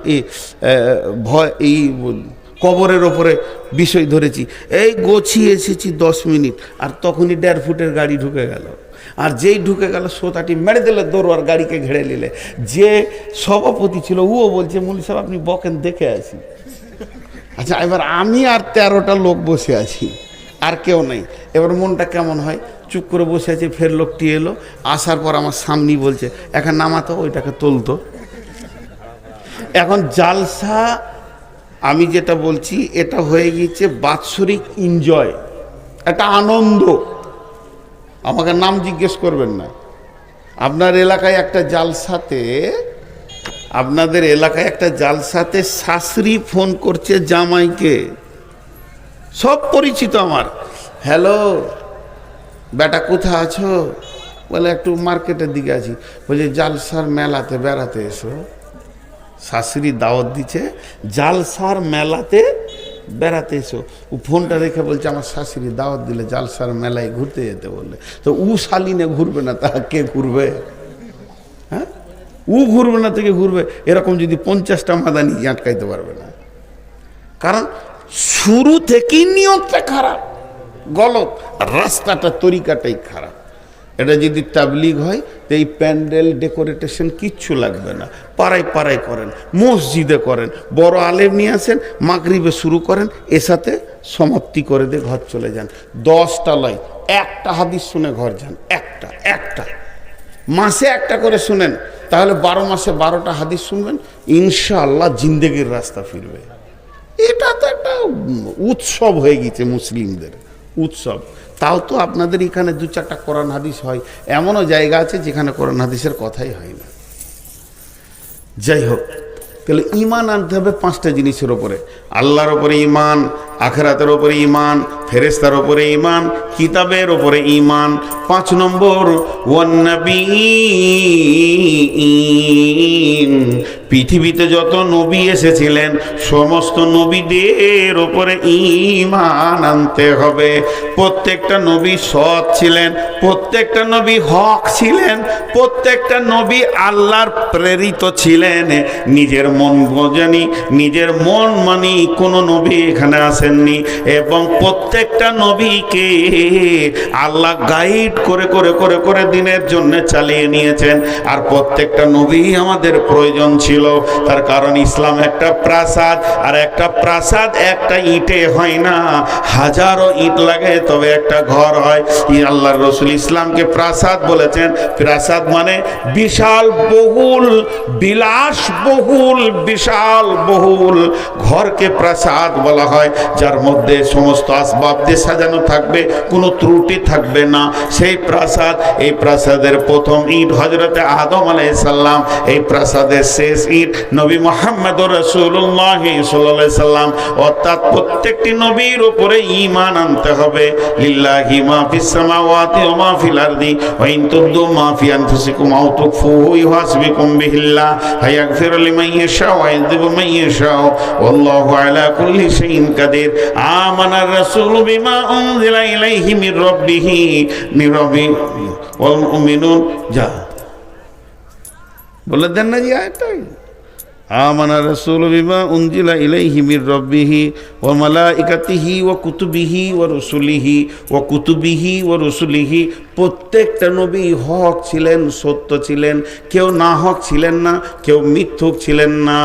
এই কবরের ওপরে বিষয় ধরেছি। এই গোছিয়ে এসেছি 10 মিনিট, আর তখনই 1.5 ফুটের গাড়ি ঢুকে গেল। আর যেই ঢুকে গেল, শ্রোতাটি মেরে দিলে দৌড়ার, গাড়িকে ঘেড়ে নিলে। যে সভাপতি ছিল ও বলছে, মৌলী সাহেব আপনি বকেন, দেখে আছি। আচ্ছা, এবার আমি আর 13টা লোক বসে আছি, আর কেউ নেই। এবার মনটা কেমন হয়, চুপ করে বসে আছে। ফের লোকটি এলো, আসার পর আমার সামনেই বলছে, এখন নামাতো, ওইটাকে তুলতো। এখন জালসা আমি যেটা বলছি, এটা হয়ে গিয়েছে বাৎসরিক এনজয়, একটা আনন্দ। আমাকে নাম জিজ্ঞেস করবেন না। আপনাদের এলাকায় একটা জালসাতে শাশুড়ি ফোন করছে জামাইকে, সব পরিচিত আমার। হ্যালো বেটা, কোথায় আছো? বলে একটু মার্কেটের দিকে আছি। বলছে জালসার মেলাতে বেড়াতে এসো। শাশুড়ি দাওয়াত দিচ্ছে, জালসার মেলাতে বেড়াতে এসো। ও ফোনটা রেখে বলছে আমার শাশুড়ি দাওয়াত দিলে জালসার মেলায় ঘুরতে যেতে বললে। তো ও শালিনে ঘুরবে না, তা কে ঘুরবে? হ্যাঁ, ও ঘুরবে না, থেকে ঘুরবে। এরকম যদি 50টা মাদানি আটকাইতে পারবে না, কারণ শুরু থেকেই নিয়তটা খারাপ, গলত, রাস্তাটা তরিকাটাই খারাপ। এটা যদি তাবলিগ হয়, তো এই প্যান্ডেল ডেকোরেটেশন কিচ্ছু লাগবে না, পাড়ায় পাড়ায় করেন, মসজিদে করেন, বড় আলেম নিয়ে আসেন, মাগরিবে শুরু করেন, এর সাথে সমাপ্তি করে দিয়ে ঘর চলে যান। 10টা লয়, একটা হাদিস শুনে ঘর যান, একটা মাসে একটা করে শুনেন, তাহলে 12 মাসে 12টা হাদিস শুনবেন, ইনশাআল্লাহ জিন্দেগির রাস্তা ফিরবে। এটা তো একটা উৎসব হয়ে গেছে মুসলিমদের, উৎসব। তাও তো আপনাদের এখানে 2-4টা কোরআন হাদিস হয়, এমনও জায়গা আছে যেখানে কোরআন হাদিসের কথাই হয় না। যাই হোক, তাহলে ঈমান আনতে হবে 5টা জিনিসের ওপরে: আল্লাহর ওপরে ঈমান, আখিরাতের ওপরে ঈমান, ফেরেশতার ওপরে ঈমান, কিতাবের ওপরে ঈমান। 5 নম্বর ওয়ান নাবিয়্যিন, পৃথিবীতে যত নবী এসেছিলেন সমস্ত নবীদের ওপরে ঈমান আনতে হবে। প্রত্যেকটা নবী সৎ ছিলেন, প্রত্যেকটা নবী হক ছিলেন, প্রত্যেকটা নবী আল্লাহর প্রেরিত ছিলেন। নিজের মন বোঝেনি, নিজের মন মানি কোনো নবী এখানে আসেননি, এবং প্রত্যেকটা নবীকে আল্লাহ গাইড করে করে করে করে দিনের জন্য চালিয়ে নিয়েছেন। আর প্রত্যেকটা নবী আমাদের প্রয়োজন ছিল। তার কারণ ইসলাম একটা প্রাসাদ, আর একটা প্রাসাদ একটা ইটে হয় না, হাজারো ইট লাগে তবে একটা ঘর হয়। আল্লাহর রাসূল ইসলামকে প্রাসাদ বলেছেন। প্রাসাদ মানে বিশাল বহুল, বিলাসবহুল, বিশাল বহুল ঘরকে প্রাসাদ বলা হয়, যার মধ্যে সমস্ত আসবাব দিয়ে সাজানো থাকবে, কোনো ত্রুটি থাকবে না, সেই প্রাসাদ। এই প্রাসাদের প্রথম ইট হযরতে আদম আলাইহিস সালাম, এই প্রাসাদের শেষ ইট নবী মুহাম্মদুর রাসূলুল্লাহ সাল্লাল্লাহু আলাইহি সাল্লাম। অর্থাৎ প্রত্যেকটি নবীর উপরে ঈমান আনতে হবে। লিল্লাহি মা ফিস সামাওয়াতি ওয়া মা ফিল আরদি ওয়া ইন তুবদু মা ফি আনফুসিকুম আও তুখফুহু ইউহাসিবুকুম বিহিল্লাহ ফায়াগফিরু লিমান ইয়াশা ওয়া ইউযিবু মান ইয়াশা ওয়াল্লাহু আলা কুল্লি শাইইন কাদির। আমানার রাসূলু বিমা উনজিলা ইলাইহি মির রাব্বিহি ওয়াল মুমিনুন। যা বলে দেন না জি আয়াতটাই, আমানা রাসূলু বিমা উনজিলা ইলাইহি মির রাব্বিহি ওয়া মালাইকাতিহি ওয়া কুতুবিহি ওয়া রুসুলিহি। প্রত্যেকটা নবী হক ছিলেন, সত্য ছিলেন, কেউ না হক ছিলেন না, কেউ মিথ্যুক ছিলেন না।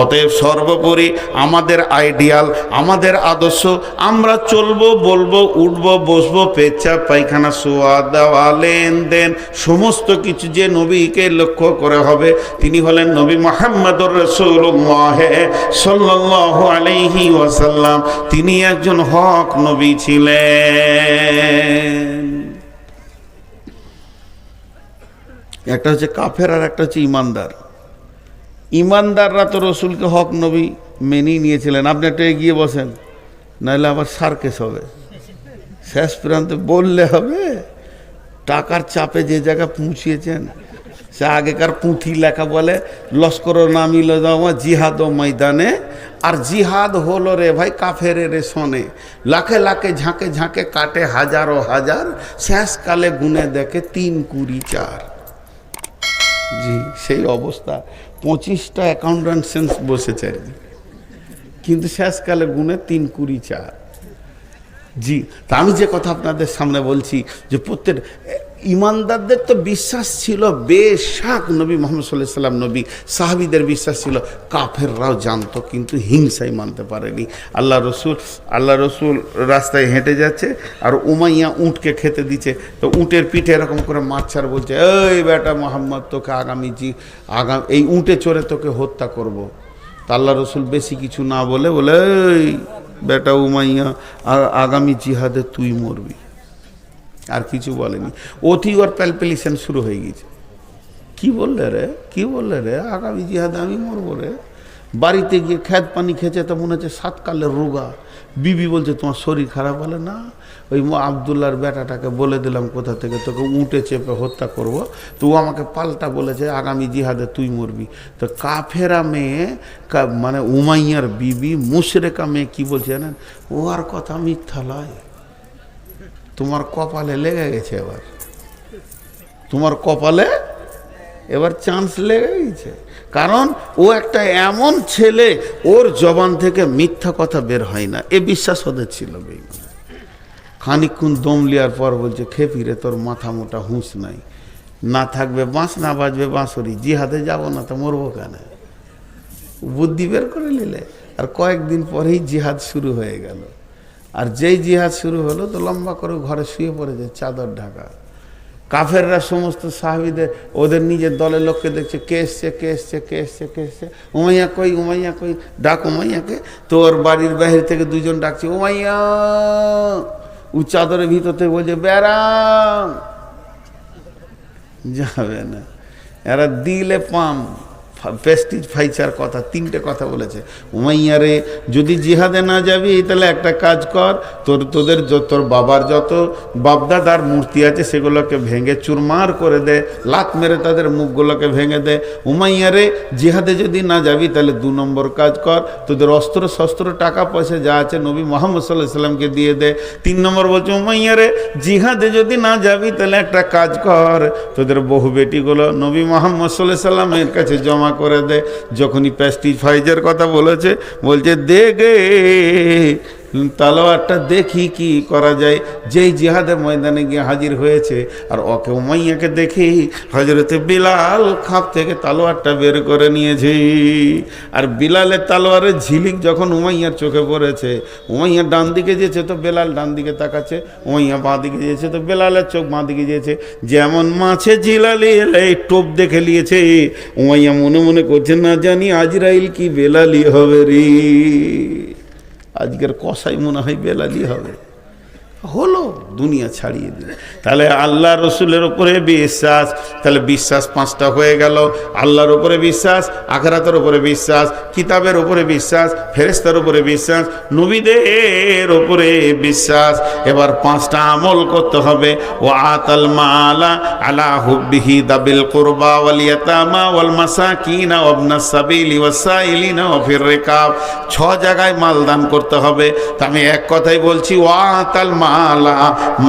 অতএব সর্বোপরি আমাদের আইডিয়াল, আমাদের আদর্শ, আমরা চলবো, বলবো, উঠবো, বসবো, পেচ্ছাপ পায়খানা, শোয়া দেওয়া, লেনদেন, সমস্ত কিছু যে নবীকে লক্ষ্য করে হবে, তিনি হলেন নবী মুহাম্মদুর রাসূলুল্লাহ সাল্লাল্লাহু আলাইহি ওয়াসাল্লাম। তিনি একজন হক নবী ছিলেন। একটা হচ্ছে কাফের আর একটা হচ্ছে ইমানদার। ইমানদাররা তো রসুলকে হক নবী মেনেই নিয়েছিলেন। আপনি একটা এগিয়ে বসেন, নাহলে আবার সার্কেস হবে। শেষ প্রান্তে বললে হবে টাকার চাপে যে জায়গা পৌঁছিয়েছেন, সে আগেকার পুঁথি লেখা বলে লস্কর নামিল জিহাদ ও ময়দানে। আর জিহাদ হলো রে ভাই কাফের রে শোনে, লাখে লাখে ঝাঁকে ঝাঁকে কাটে হাজারো হাজার, শেষকালে গুনে দেখে 3, 20, 4। জি সেই অবস্থা। 25টা অ্যাকাউন্টেন্ট বসেছে, কিন্তু শেষকালে গুনে 3, 20, 4। জি তা আমি যে কথা আপনাদের সামনে বলছি যে প্রত্যেক ইমানদারদের তো বিশ্বাস ছিল বেশাক নবী মুহাম্মদ সাল্লাল্লাহু আলাইহি ওয়াসাল্লাম নবী, সাহাবীদের বিশ্বাস ছিল, কাফেররাও জানতো কিন্তু হিংসাই মানতে পারেনি। আল্লাহ রসুল রাস্তায় হেঁটে যাচ্ছে আর উমাইয়া উঁটকে খেতে দিচ্ছে, তো উঁটের পিঠে এরকম করে মারছার বলছে, এই বেটা মুহাম্মদ তোকে আগামী এই উঁটে চড়ে তোকে হত্যা করব। তা আল্লাহ রসুল বেশি কিছু না বলে এই বেটা উমাইয়া আগামী জিহাদে তুই মরবি, আর কিছু বলেনি। অতি ওর প্যালপিলেশন শুরু হয়ে গেছে। কি বললে রে আগামী জিহাদে আমি মরবো রে। বাড়িতে গিয়ে খেত পানি খেয়েছে তো মনে হচ্ছে 7 কালের রোগা। বিবি বলছে তোমার শরীর খারাপ, বলে না ওই আবদুল্লাহর বেটাটাকে বলে দিলাম কোথা থেকে তোকে উঁটে চেপে হত্যা করব, তো ও আমাকে পাল্টা বলেছে আগামী জিহাদে তুই মরবি। তো কাফেরা মেয়ে মানে উমাইয়ার বিবি মুশরিকা মেয়ে কি বলছে জানেন, ও আর কথা মিথ্যা লয়, তোমার কপালে লেগে গেছে, তোমার কপালে এবার চান্স লেগে গেছে। কারণ ও একটা এমন ছেলে, ওর জবান থেকে মিথ্যা কথা বের হয় না, এ বিশ্বাস ওদের ছিল। খানিকক্ষণ দম লিয়ার পর বলছে, খেপিরে তোর মাথা মোটা হুঁশ নাই, না থাকবে বাঁশ, না বাজবে বাঁশরি, জিহাদে যাব না তো মরবো কেন? বুদ্ধি বের করে নিলে। আর কয়েকদিন পরেই জিহাদ শুরু হয়ে গেল। আর যেই জিহাদ শুরু হলো তো লম্বা করে ঘরে শুয়ে পড়েছে, চাদর ঢাকা। কাফেররা সমস্ত সাহাবীদের ওদের নিজের দলের লোককে দেখছে, কে এসছে, উমাইয়া কই, ডাক উমাইয়াকে। তো ওর বাড়ির বাহির থেকে 2 জন ডাকছে, উমাইয়া। ও চাদরের ভিতর থেকে বলছে বেরাম, যাবে না। এরা দিলে পাম প্রেস্টিজ ফাইচার কথা, 3টে কথা বলেছে। উমাইয়া রে, যদি জিহাদে না যাবি তাহলে একটা কাজ কর, তোর বাবার যত বাপদাদার মূর্তি আছে সেগুলোকে ভেঙে চুরমার করে দে, লাত মেরে তাদের মুখগুলোকে ভেঙে দে। উমাইয়া রে, জিহাদে যদি না যাবি তাহলে 2 নম্বর কাজ কর, তোদের অস্ত্র শস্ত্র টাকা পয়সা যা আছে নবী মুহাম্মদ সাল্লাল্লাহু আলাইহি ওয়াসাল্লামকে দিয়ে দে। 3 নম্বর বলছে, উমাইয়া রে, জিহাদে যদি না যাবি তাহলে একটা কাজ কর, তোদের বহু বেটিগুলো নবী মুহাম্মদ সাল্লাল্লাহু আলাইহি ওয়াসাল্লামের কাছে জমা করে দে। যখনই প্রেস্টিজ ফাইজের কথা বলছে, বলছে দেখে তালোয়ারটা দেখি কি করা যায়। যেই জিহাদের ময়দানে গিয়ে হাজির হয়েছে আর ওকে উমাইয়াকে দেখি হযরতে বিলাল খাপ থেকে তালোয়ারটা বের করে নিয়েছে। আর বিলালের তালোয়ারের ঝিলিক যখন উমাইয়ার চোখে পড়েছে, উমাইয়া ডান দিকে যেছে তো বেলাল ডান দিকে তাকাচ্ছে, উমাইয়া বাঁ দিকে যেছে তো বেলালের চোখ বাঁ দিকে যেছে। যেমন মাছে ঝিলালি এই টোপ দেখে নিয়েছে, উমাইয়া মনে মনে করছে না জানি আজরাইল কি বেলালি হবে রে, আজকের কসাই মনে হয় বেলালি হবে। হলো, দুনিয়া ছাড়িয়ে দিল। তাহলে আল্লাহ রসুলের উপরে বিশ্বাস, তাহলে বিশ্বাস পাঁচটা হয়ে গেল। আল্লাহর উপরে বিশ্বাস, আখিরাতের উপরে বিশ্বাস, কিতাবের উপরে বিশ্বাস, ফেরেশতার উপরে বিশ্বাস, নবীদের উপরে বিশ্বাস। এবার পাঁচটা আমল করতে হবে। ও আতাল মালা আলা হুব্বিহি দাবিল কুরবা ওয়াল ইয়াতামা ওয়াল মাসাকিন ওয়া ইবনাস সাবিলি ওয়াস সাইলিনা ওয়া ফির রিকাব। 6 জায়গায় মাল দান করতে হবে। তা আমি এক কথাই বলছি, ও আতাল মালা,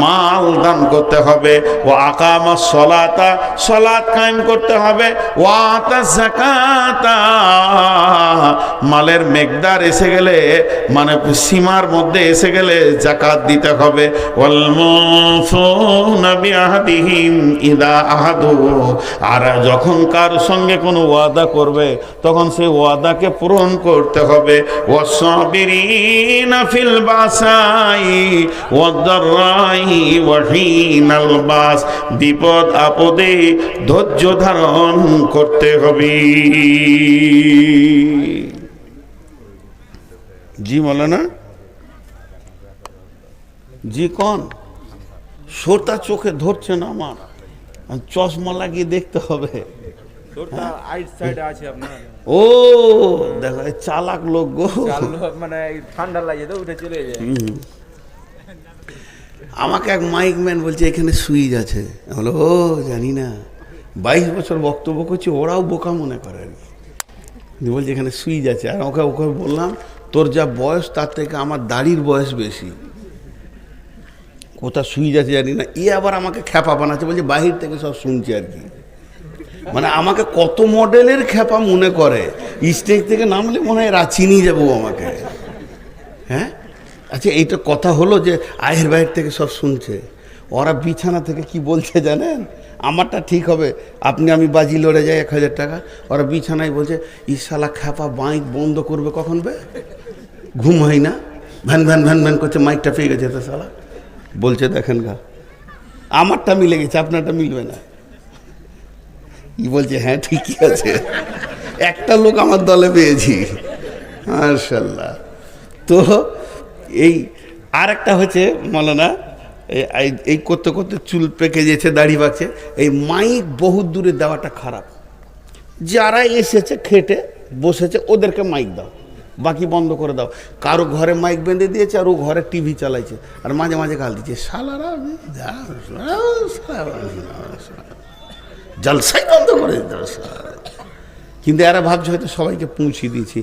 মাল দান করতে হবে। ও আকামাস সলাতা, সালাত কায়েম করতে হবে। ও আতা যাকাতা, মালের মেকদার এসে গেলে, মানে সীমার মধ্যে এসে গেলে যাকাত দিতে হবে। ওয়াল মুফুনা বিআহদিহিম ইদা আহাদু, আর যখন কার সঙ্গে কোনো ওয়াদা করবে তখন সেই ওয়াদাকে পূরণ করতে হবে। ওয়াসসাবিরিনা ফিল বাসাই ওয়াদ-দাররাই ওয়া হিনাল বাস, বিপদ আপদে ধৈর্য ধারণ করতে হবে। জি মৌলানা, জি কোন সোটা চোখে ধরছে না আমার, চশমা লাগিয়ে দেখতে হবে। ও দেখো চালাক লোক গো, মানে ঠান্ডা লাগে তো উঠে চলে যায়। আমাকে এক মাইক ম্যান বলছে এখানে সুইচ আছে। বলো ও জানি না, 22 বছর বক্তব্য করছি, ওরাও বোকা মনে করে আর কি। বলছে এখানে সুইচ আছে। আর ওকে ওকে বললাম তোর যা বয়স তার থেকে আমার দাড়ির বয়স বেশি, কোথা সুইচ আছে জানি না। আবার আমাকে খ্যাপা বানাচ্ছে, বলছে বাহির থেকে সব শুনছি আর কি। মানে আমাকে কত মডেলের খ্যাপা মনে করে, স্টেজ থেকে নামলে মনে হয় চিনি যাবো আমাকে। হ্যাঁ আচ্ছা, এইটা কথা হলো যে আয়ের বাইরে থেকে সব শুনছে। ওরা বিছানা থেকে কি বলছে জানেন? আমারটা ঠিক হবে, আমি বাজি লড়ে যাই 1000 টাকা। ওরা বিছানায় বলছে ইশালা খ্যাপা মাইক বন্ধ করবে কখন বে, ঘুম হয় না, ভ্যান ভ্যান ভ্যান ভ্যান করছে, মাইকটা পেয়ে গেছে তো শালা। বলছে দেখেন গা, আমারটা মিলে গেছে, আপনারটা মিলবে না। বলছে হ্যাঁ ঠিকই আছে, একটা লোক আমার দলে পেয়েছি মাশাআল্লাহ। তো এই আর একটা হচ্ছে মৌলানা, এই করতে করতে চুল পেকে যেছে, দাড়ি পাকছে। এই মাইক বহুত দূরে দেওয়াটা খারাপ। যারা এসেছে খেটে বসেছে ওদেরকে মাইক দাও, বাকি বন্ধ করে দাও। কারো ঘরে মাইক বেঁধে দিয়েছে আর ও ঘরে টিভি চালাইছে আর মাঝে মাঝে গাল দিচ্ছে, শালারা জলসাই বন্ধ করে দিতে। কিন্তু এরা ভাবছে হয়তো সবাইকে পৌঁছে দিয়েছি।